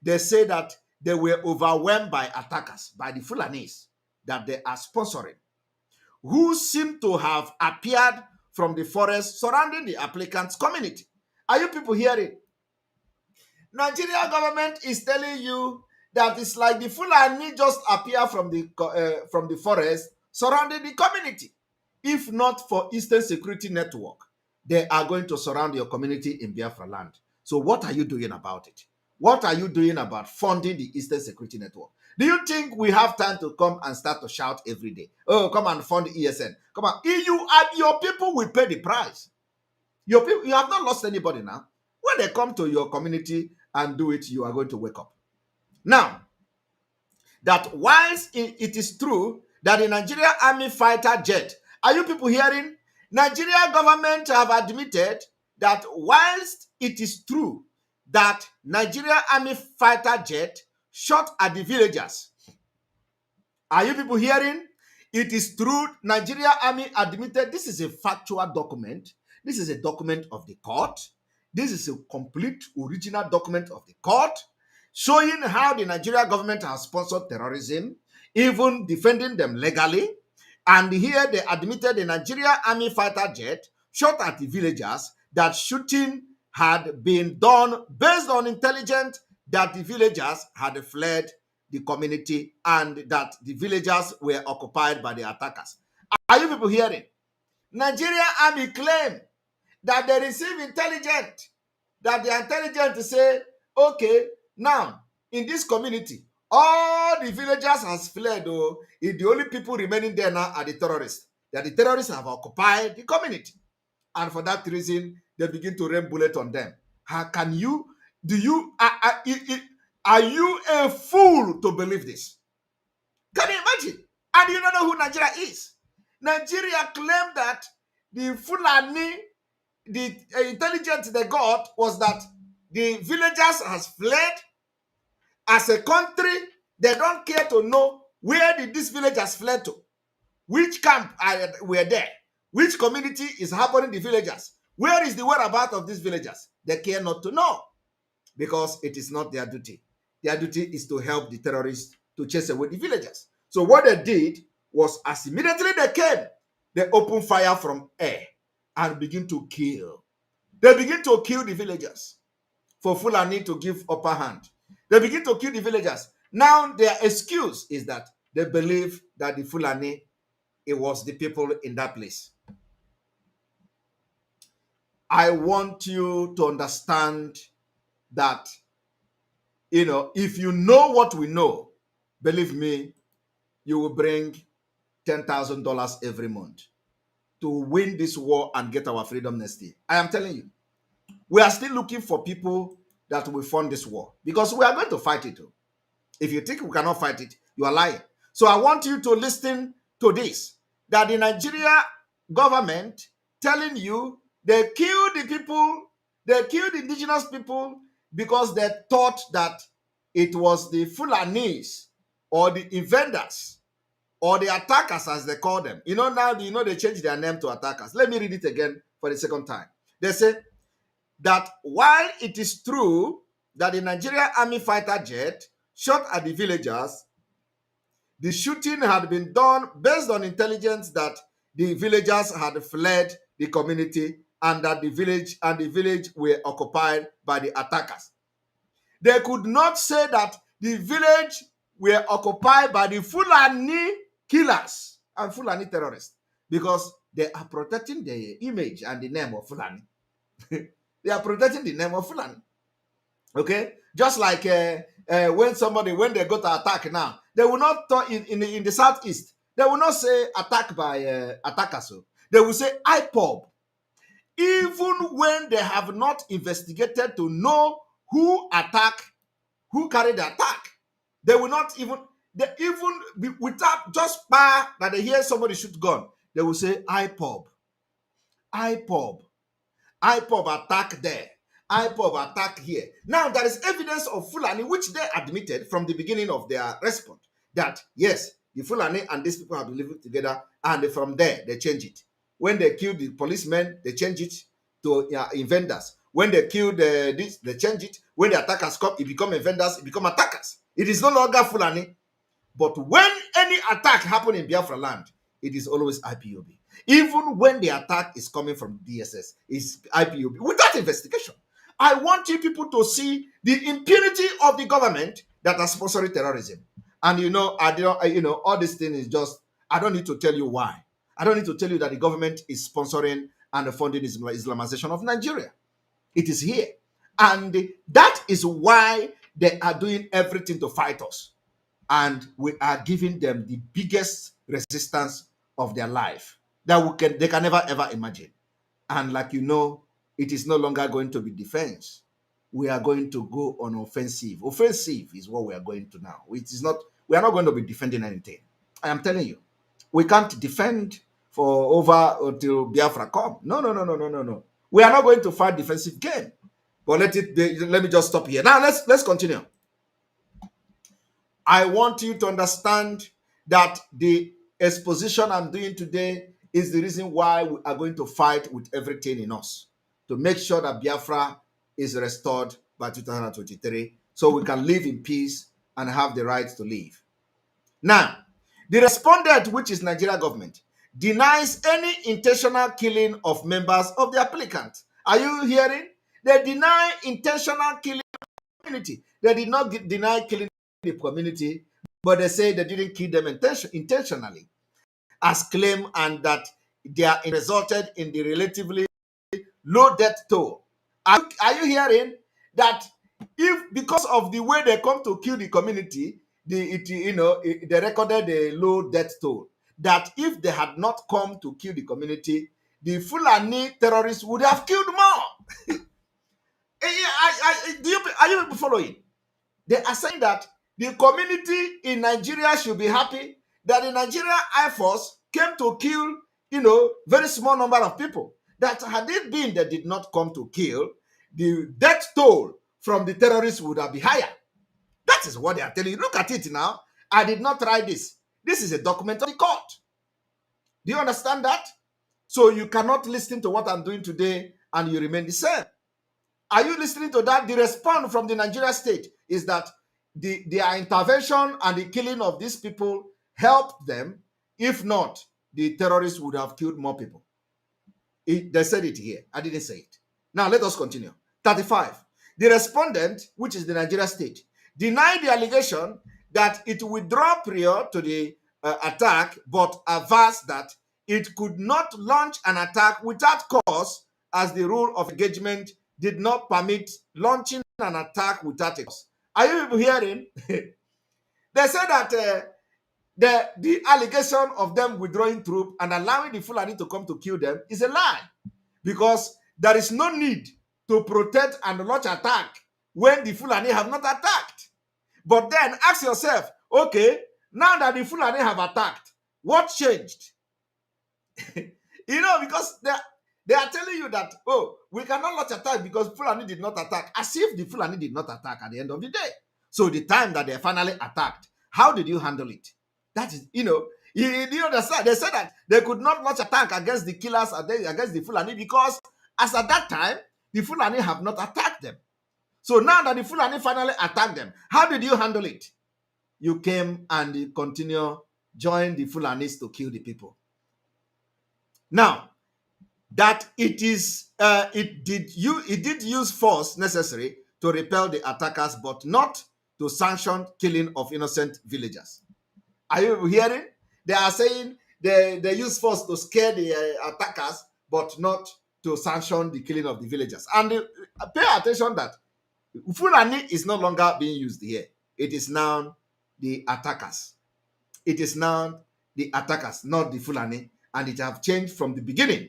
They say that they were overwhelmed by attackers, by the Fulanis that they are sponsoring, who seem to have appeared from the forest surrounding the applicant's community. Are you people hearing? Nigeria government is telling you that it's like the Fulani just appear from the forest surrounding the community. If not for Eastern Security Network, they are going to surround your community in Biafra land. So what are you doing about it? What are you doing about funding the Eastern Security Network? Do you think we have time to come and start to shout every day? Oh, come and fund ESN. Come on. You and your people will pay the price. Your people, you have not lost anybody now. When they come to your community and do it, you are going to wake up. Now, that whilst it is true that the Nigeria Army fighter jet, are you people hearing? Nigeria government have admitted that whilst it is true that Nigeria Army fighter jet shot at the villagers, are you people hearing? It is true. Nigeria Army admitted. This is a factual document. This is a document of the court. This is a complete original document of the court showing how the Nigeria government has sponsored terrorism, even defending them legally. And here they admitted the Nigeria Army fighter jet shot at the villagers, that shooting had been done based on intelligence that the villagers had fled the community and that the villagers were occupied by the attackers. Are you people hearing? Nigeria Army claim that they receive intelligence, that the intelligence say, okay, now in this community, all the villagers has fled, though, the only people remaining there now are the terrorists. That the terrorists have occupied the community. And for that reason, they begin to rain bullet on them. How can you, are you a fool to believe this? Can you imagine? And you don't know who Nigeria is. Nigeria claimed that the Fulani, the intelligence they got was that the villagers has fled. As a country, they don't care to know where did these villagers fled to, which camp were there, which community is harboring the villagers, where is the whereabouts of these villagers. They care not to know because it is not their duty. Their duty is to help the terrorists to chase away the villagers. So what they did was, as immediately they came, they opened fire from air and begin to kill. They begin to kill the villagers for Fulani to give upper hand. They begin to kill the villagers. Now their excuse is that they believe that the Fulani, it was the people in that place. I want you to understand that, if you know what we know, believe me, you will bring $10,000 every month to win this war and get our freedom next year. I am telling you, we are still looking for people that will fund this war because we are going to fight it. If you think we cannot fight it, you are lying. So I want you to listen to this, that the Nigeria government telling you they killed the people, they killed the indigenous people because they thought that it was the Fulanis or the invaders or the attackers, as they call them. Now they changed their name to attackers. Let me read it again for the second time. They say that while it is true that the Nigerian Army fighter jet shot at the villagers, the shooting had been done based on intelligence that the villagers had fled the community and that the village were occupied by the attackers. They could not say that the village were occupied by the Fulani killers and Fulani terrorists because they are protecting the image and the name of Fulani. They are protecting the name of Fulani. Okay? Just like when they go to attack now, they will not talk in the southeast. They will not say attack by attackers. They will say IPOB. Even when they have not investigated to know who carried the attack, they will not even, without just that they hear somebody shoot gun, they will say IPOB. IPOB attack there. IPOB attack here. Now, there is evidence of Fulani, which they admitted from the beginning of their response, that yes, The Fulani and these people have been living together, and from there they change it. When they kill the policemen, they change it to invaders. When they kill this, they change it. When the attackers come, it become invaders, it become attackers. It is no longer Fulani. But when any attack happen in Biafra land, it is always IPOB. Even when the attack is coming from DSS, it's IPOB without investigation. I want you people to see the impunity of the government that are sponsoring terrorism. And I don't, all this thing is just, I don't need to tell you why. I don't need to tell you that the government is sponsoring and funding Islamization of Nigeria. It is here. And that is why they are doing everything to fight us. And we are giving them the biggest resistance of their life that they can never ever imagine. And like it is no longer going to be defense. We are going to go on offensive. Offensive is what we are going to now. It is not. We are not going to be defending anything. I am telling you, we can't defend for over until Biafra come. No, no, no, no, no, no, no. We are not going to fight defensive game. But let me just stop here. Now let's continue. I want you to understand that the exposition I'm doing today is the reason why we are going to fight with everything in us to make sure that Biafra is restored by 2023 so we can live in peace and have the right to live. Now, the respondent, which is Nigeria government, denies any intentional killing of members of the applicant. Are you hearing? They deny intentional killing of the community. They did not deny killing the community, but they say they didn't kill them intentionally, as claimed, and that they are resulted in the relatively low death toll. Are you hearing that? If because of the way they come to kill the community, they recorded a low death toll. That if they had not come to kill the community, the Fulani terrorists would have killed more. Are you people following? They are saying that the community in Nigeria should be happy that the Nigerian Air Force came to kill, very small number of people. That had it been they did not come to kill, the death toll from the terrorists would have been higher. That is what they are telling you. Look at it now. I did not write this. This is a document of the court. Do you understand that? So you cannot listen to what I'm doing today and you remain the same. Are you listening to that? The response from the Nigeria state is that their intervention and the killing of these people helped them. If not, the terrorists would have killed more people. They said it here. I didn't say it. Now, let us continue. 35. The respondent, which is the Nigeria state, denied the allegation that it withdrew prior to the attack, but averse that it could not launch an attack without cause, as the rule of engagement did not permit launching an attack without a cause. Are you people hearing? They said that the allegation of them withdrawing troops and allowing the Fulani to come to kill them is a lie, because there is no need to protect and launch attack when the Fulani have not attacked. But then ask yourself, okay, now that the Fulani have attacked, what changed? Because they are telling you that, we cannot launch attack because Fulani did not attack, as if the Fulani did not attack at the end of the day. So the time that they finally attacked, how did you handle it? That is, you understand? They said that they could not launch attack against the killers, against the Fulani, because as at that time, the Fulani have not attacked them. So now that the Fulani finally attacked them, how did you handle it? You came and you join the Fulanis to kill the people. Now, that it did use force necessary to repel the attackers, but not to sanction killing of innocent villagers. Are you hearing? They are saying they use force to scare the attackers, but not to sanction the killing of the villagers. And pay attention that Fulani is no longer being used here. It is now the attackers. It is now the attackers, not the Fulani, and it have changed from the beginning.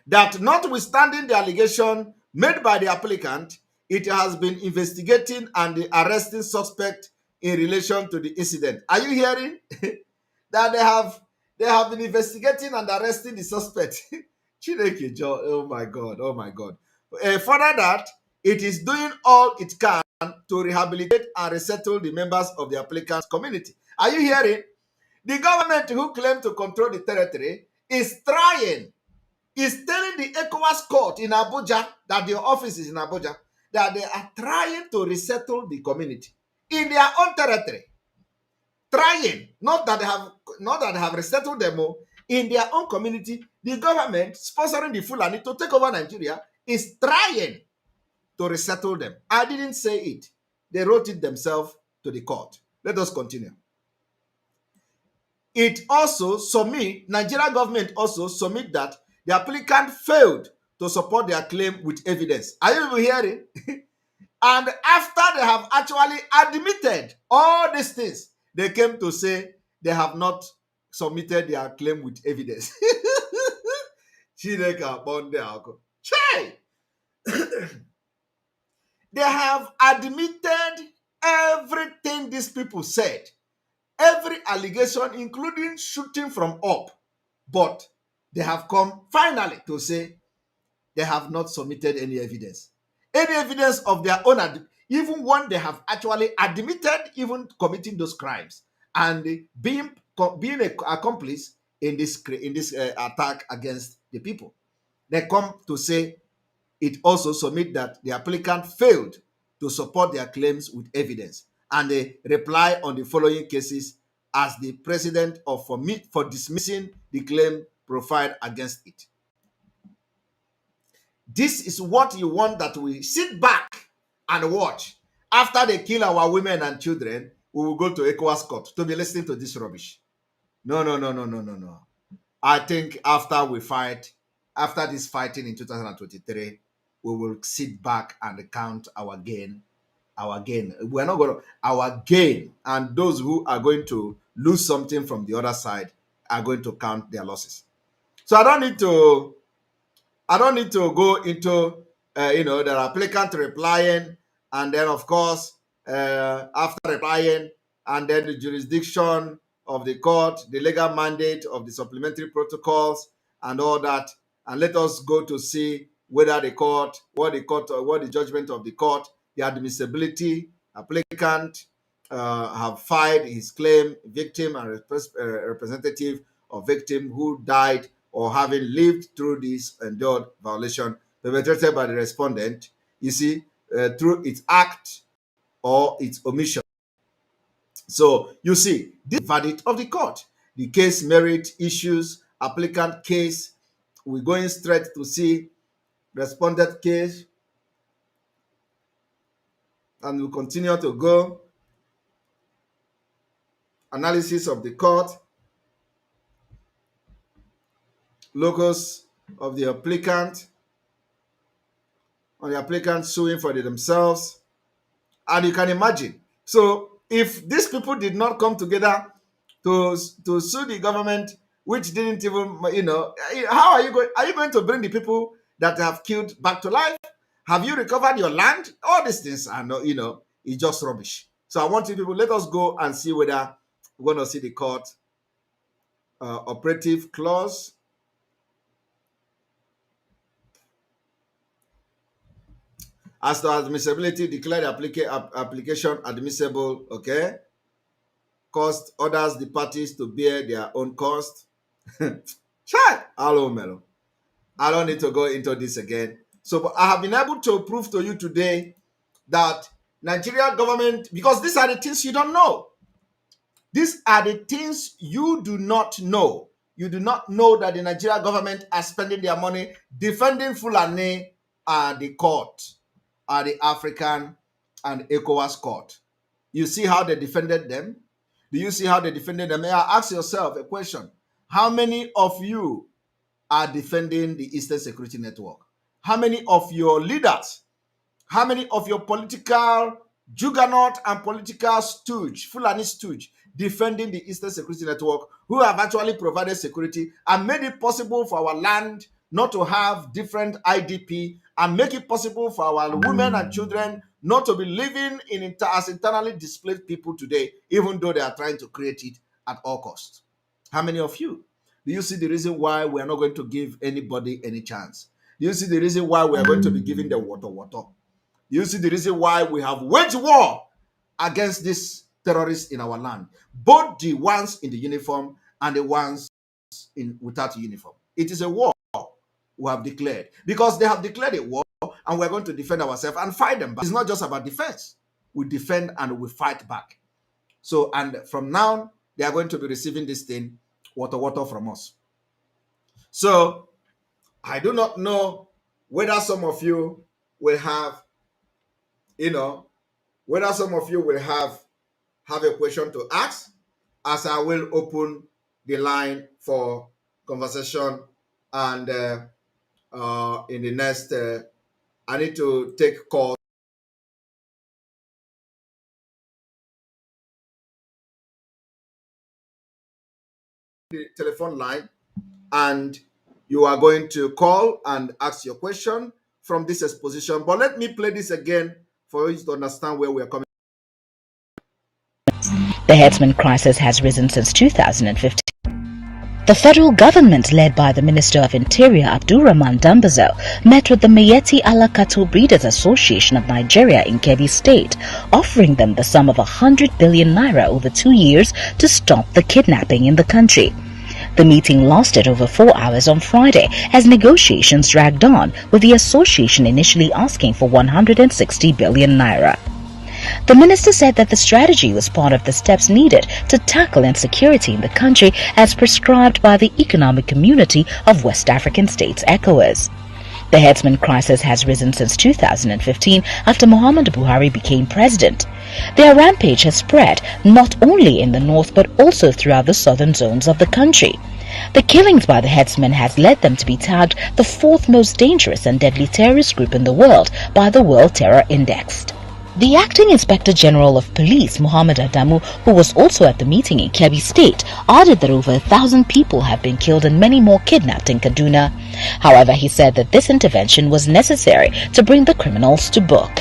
That notwithstanding the allegation made by the applicant, it has been investigating and arresting suspect in relation to the incident. Are you hearing? That they have been investigating and arresting the suspect. Oh my God, oh my God. Further that, it is doing all it can to rehabilitate and resettle the members of the applicant's community. Are you hearing? The government who claim to control the territory is trying, is telling the ECOWAS court in Abuja, that their office is in Abuja, that they are trying to resettle the community in their own territory. Trying, not that they have resettled them all. In their own community, the government sponsoring the Fulani to take over Nigeria is trying to resettle them. I didn't say it. They wrote it themselves to the court. Let us continue. It also submit, Nigeria government also submit that the applicant failed to support their claim with evidence. Are you even hearing? And after they have actually admitted all these things, they came to say they have not submitted their claim with evidence. Chai! They have admitted everything these people said, every allegation, including shooting from up. But they have come finally to say they have not submitted any evidence. Any evidence of their own, even when they have actually admitted even committing those crimes and being an accomplice in this attack against the people. They come to say it also submit that the applicant failed to support their claims with evidence, and they reply on the following cases as the president of for dismissing the claim profiled against it. This is what you want, that we sit back and watch. After they kill our women and children, we will go to ECOWAS court to be listening to this rubbish. No, no, no, no, no, no, no. I think after we fight, after this fighting in 2023, we will sit back and count our gain. Our gain. We're not going to, our gain, and those who are going to lose something from the other side are going to count their losses. So I don't need to go into, the applicant replying, and then, of course, after replying, and then the jurisdiction of the court, the legal mandate of the supplementary protocols, and all that. And let us go to see whether what the judgment of the court, the admissibility, applicant have filed his claim, victim and representative of victim who died or having lived through this endured violation perpetrated by the respondent, you see, through its act or its omission. So you see, this verdict of the court, the case merit issues, applicant case, we're going straight to see respondent case, and we'll continue to go. Analysis of the court, locus of the applicant, on the applicant suing for themselves. And you can imagine. So if these people did not come together to sue the government, which didn't even, how are you going to bring the people that have killed back to life? Have you recovered your land? All these things are not, it's just rubbish. So I want you people, let us go and see whether we're going to see the court operative clause. As to admissibility, declare the application admissible, okay? Cost, orders the parties to bear their own cost. Chai! Hello, Melo. I don't need to go into this again. So, but I have been able to prove to you today that Nigeria government, because these are the things you don't know. These are the things you do not know. You do not know that the Nigeria government are spending their money defending Fulani and the court, the African and ECOWAS court. You see how they defended them? Do you see how they defended them? Ask yourself a question. How many of you are defending the Eastern Security Network? How many of your leaders, how many of your political juggernaut and political stooge, Fulani stooge, defending the Eastern Security Network, who have actually provided security and made it possible for our land not to have different IDP, and make it possible for our women and children not to be living as internally displaced people today, even though they are trying to create it at all costs? How many of you? Do you see the reason why we are not going to give anybody any chance? Do you see the reason why we are going to be giving them water? Do you see the reason why we have waged war against these terrorists in our land, both the ones in the uniform and the ones in without uniform. It is a war we have declared because they have declared a war and we're going to defend ourselves and fight them back. It's not just about defense. We defend and we fight back. So, and from now, they are going to be receiving this thing, water from us. So, I do not know whether some of you will have, you know, whether some of you will have a question to ask, as I will open the line for conversation and in the next, I need to take calls. The telephone line, and you are going to call and ask your question from this exposition. But let me play this again for you to understand where we are coming. The herdsman crisis has risen since 2015. The federal government, led by the Minister of Interior Abdulrahman Dambazo, met with the Miyetti Allah Cattle Breeders Association of Nigeria in Kebbi State, offering them the sum of 100 billion naira over 2 years to stop the kidnapping in the country. The meeting lasted over 4 hours on Friday as negotiations dragged on, with the association initially asking for 160 billion naira. The minister said that the strategy was part of the steps needed to tackle insecurity in the country as prescribed by the Economic Community of West African States, ECOWAS. The herdsman crisis has risen since 2015 after Muhammadu Buhari became president. Their rampage has spread not only in the north but also throughout the southern zones of the country. The killings by the herdsmen has led them to be tagged the fourth most dangerous and deadly terrorist group in the world by the World Terror Index. The acting Inspector General of Police, Muhammad Adamu, who was also at the meeting in Kebbi State, added that over 1,000 people have been killed and many more kidnapped in Kaduna. However, he said that this intervention was necessary to bring the criminals to book.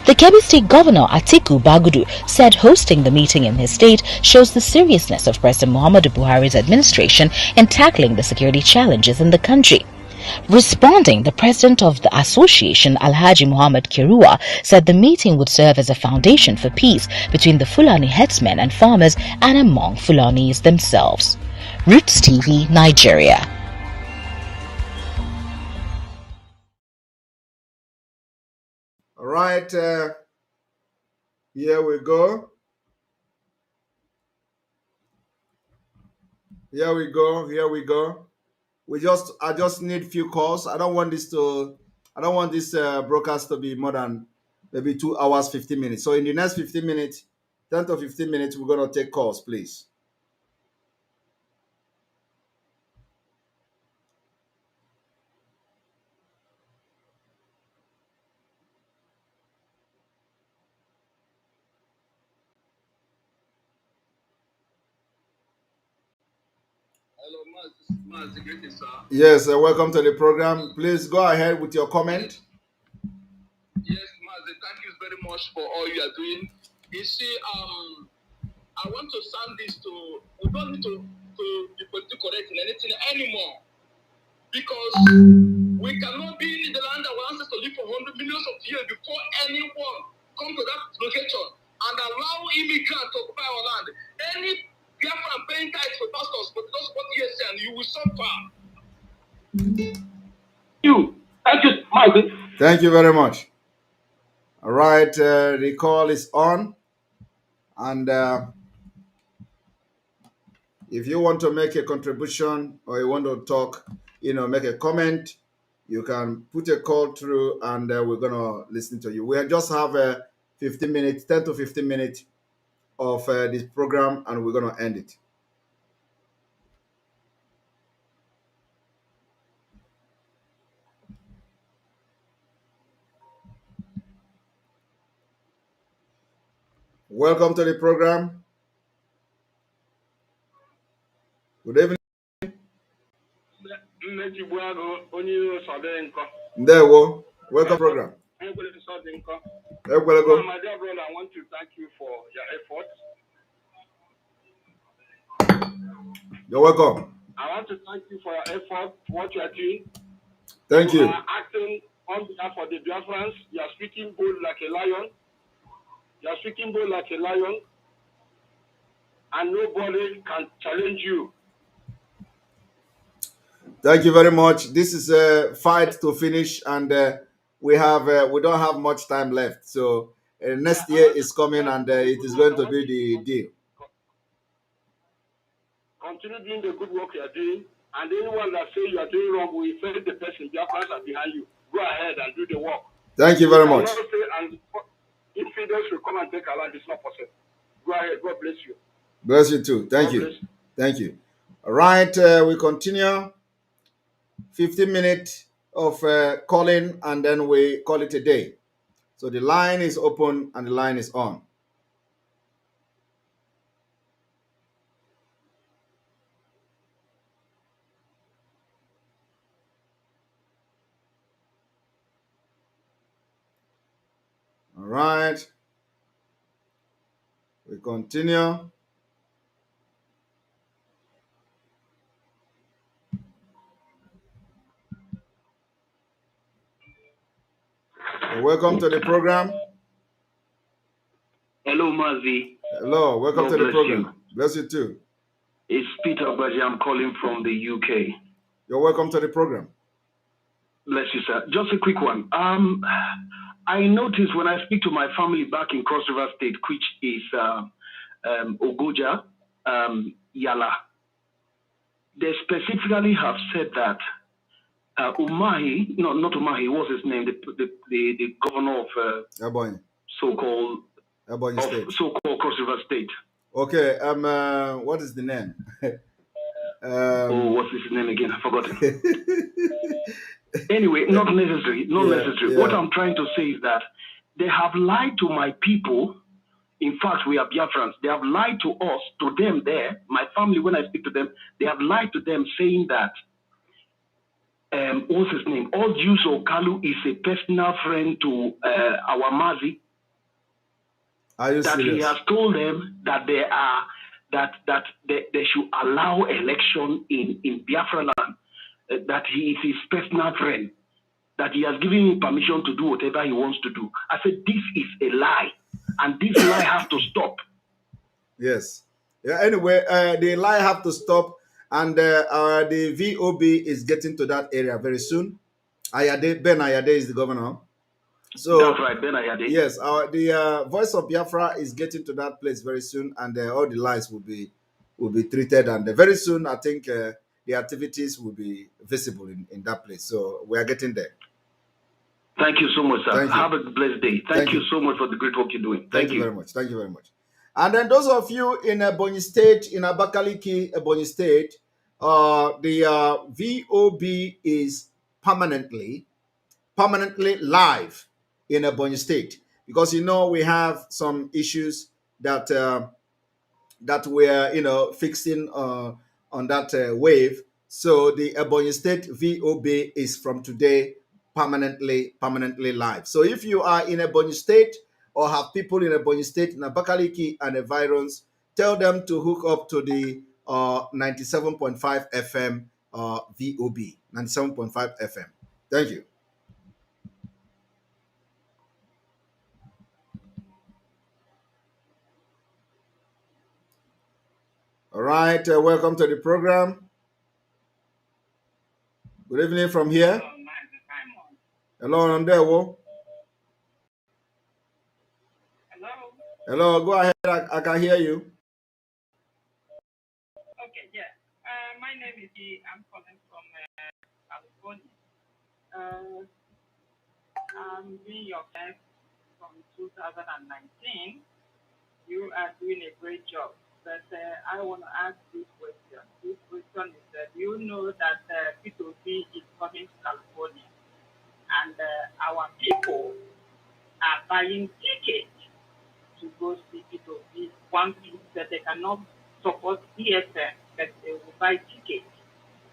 The Kebbi State Governor Atiku Bagudu said hosting the meeting in his state shows the seriousness of President Muhammadu Buhari's administration in tackling the security challenges in the country. Responding, the president of the association, Alhaji Muhammad Kirua, said the meeting would serve as a foundation for peace between the Fulani headsmen and farmers and among Fulanis themselves. Roots TV, Nigeria. All right, here we go. Here we go. Here we go. I just need few calls. I don't want this broadcast to be more than maybe 2 hours 15 minutes. So in the next 15 minutes, 10 to 15 minutes, we're gonna take calls, please. Hello, Maz. Greetings, sir. Yes, welcome to the program. Please go ahead with your comment. Yes, Maz, thank you very much for all you are doing. You see, I want to sound this to, we don't need to be politically correct in anything anymore. Because we cannot be in the land that our ancestors live for hundreds millions of years before anyone come to that location and allow immigrants to occupy our land. Any Biafran paying tithes for pastors, but those what years and you will suffer. Thank you, Mike. Thank you very much. All right, the call is on, and if you want to make a contribution or you want to talk, make a comment, you can put a call through, and we're gonna listen to you. We just have 15 minutes, 10 to 15 minutes of this program, and we're gonna end it. Welcome to the program. Good evening. There we welcome program. My dear brother, I want to thank you for your effort. You're welcome. I want to thank you for your effort, what you are doing. Thank you. You are acting on behalf of the Biafrans. You are speaking bold like a lion. You are speaking bold like a lion. and nobody can challenge you. Thank you very much. This is a fight to finish, and we don't have much time left. So next year is coming, and it is going to be the deal. Continue doing the good work you are doing, and anyone that say you are doing wrong, we face the person. Biafrans are behind you. Go ahead and do the work. Thank you very much. Say, and infidels will come and take our land. It's not possible. Go ahead. God bless you. Bless you too. Thank you. Thank you. All right, we continue. 15 minutes of calling, and then we call it a day. So the line is open and the line is on. All right. We continue. Welcome to the program. Hello, Mazi. Hello, welcome to the program. Bless you too. It's Peter Baji. I'm calling from the UK. You're welcome to the program. Bless you, sir. Just a quick one. I noticed when I speak to my family back in Cross River State, which is Ogoja, Yala, they specifically have said that Umahi, no, not Umahi, what's his name? The governor of Ebonyi. so-called Ebonyi State. So-called Cross River State. Okay. What is the name? What's his name again? I forgot. Anyway, not necessary. Not necessary. Yeah. What I'm trying to say is that they have lied to my people. In fact, we are Biafrans. They have lied to us, to them there, my family, when I speak to them, they have lied to them saying that, what's his name? Ojuso Kalu is a personal friend to our Mazi. Are you that serious? He has told them that they should allow election in Biafra land, that he is his personal friend, that he has given him permission to do whatever he wants to do. I said, this is a lie, and this lie has to stop. Yes. Yeah. Anyway, the lie have to stop, and the VOB is getting to that area very soon. Ben Ayade is the governor. So that's right, Ben Ayade. Yes, the Voice of Biafra is getting to that place very soon, and all the lies will be treated, and very soon I think the activities will be visible in that place. So we are getting there. Thank you so much, sir. Have a blessed day. Thank you so much for the great work you're doing. Thank you very much. Thank you very much. And then those of you in Ebonyi State, in Abakaliki, Ebonyi State, the VOB is permanently live in Ebonyi State, because we have some issues that that we're fixing on that wave. So the Ebonyi State VOB is from today permanently live. So if you are in Ebonyi State or have people in Ebonyi State, in Abakaliki and environs, tell them to hook up to the 97.5 FM VOB, 97.5 FM. Thank you. All right, welcome to the program. Good evening from here. Hello, Ndewo. Hello. Hello, go ahead. I can hear you. Okay, yeah. My name is I'm calling from California. I'm doing your best from 2019. You are doing a great job. But I want to ask this question. This question is that you know that P2P is coming to California, and our people are buying tickets to go see P2P. One thing that they cannot support DSM, but they will buy tickets,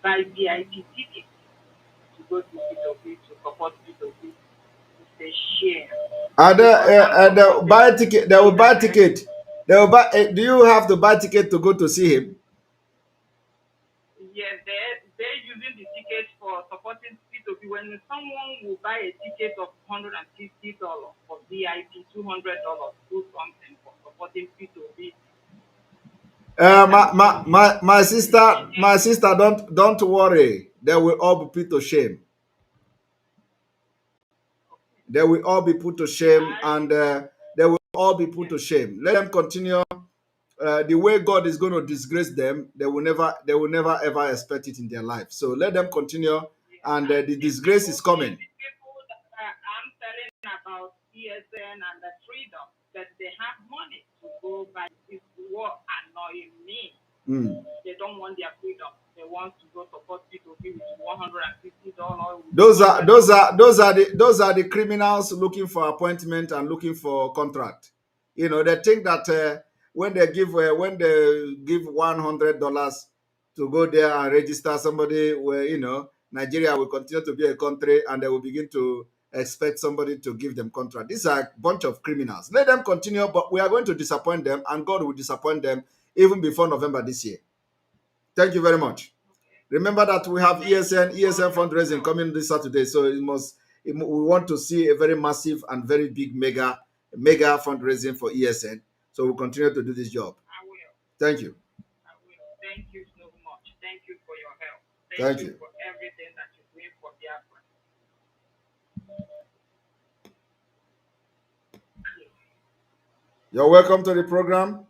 buy VIP tickets to go to P2P, to support P2P. It's a shame. They will buy a ticket. They will buy ticket. They will buy. Do you have to buy ticket to go to see him? Yes, they're using the ticket for supporting P2P. When someone will buy a ticket of $150 for VIP, $200, do something for supporting P2P. My sister, don't worry. They will all be put to shame. They will all be put to shame, and they will all be put to shame. Let them continue. The way God is going to disgrace them, they will never ever expect it in their life. So let them continue, and the disgrace is coming. People that I'm telling about ESN and the freedom that they have money to go buy this war annoying me. They don't want their freedom. They want to go support P2P with $150. Those are the criminals looking for appointment and looking for contract. You know, they think that when they give $100 to go there and register somebody, where Nigeria will continue to be a country, and they will begin to expect somebody to give them contract. These are a bunch of criminals. Let them continue, but we are going to disappoint them, and God will disappoint them even before November this year. Thank you very much. Remember that we have ESN fundraising coming this Saturday, so we want to see a very massive and very big mega fundraising for ESN. So we'll continue to do this job. I will. Thank you. I will. Thank you so much. Thank you for your help. Thank you for everything that you're doing for Biafra. You're welcome to the program.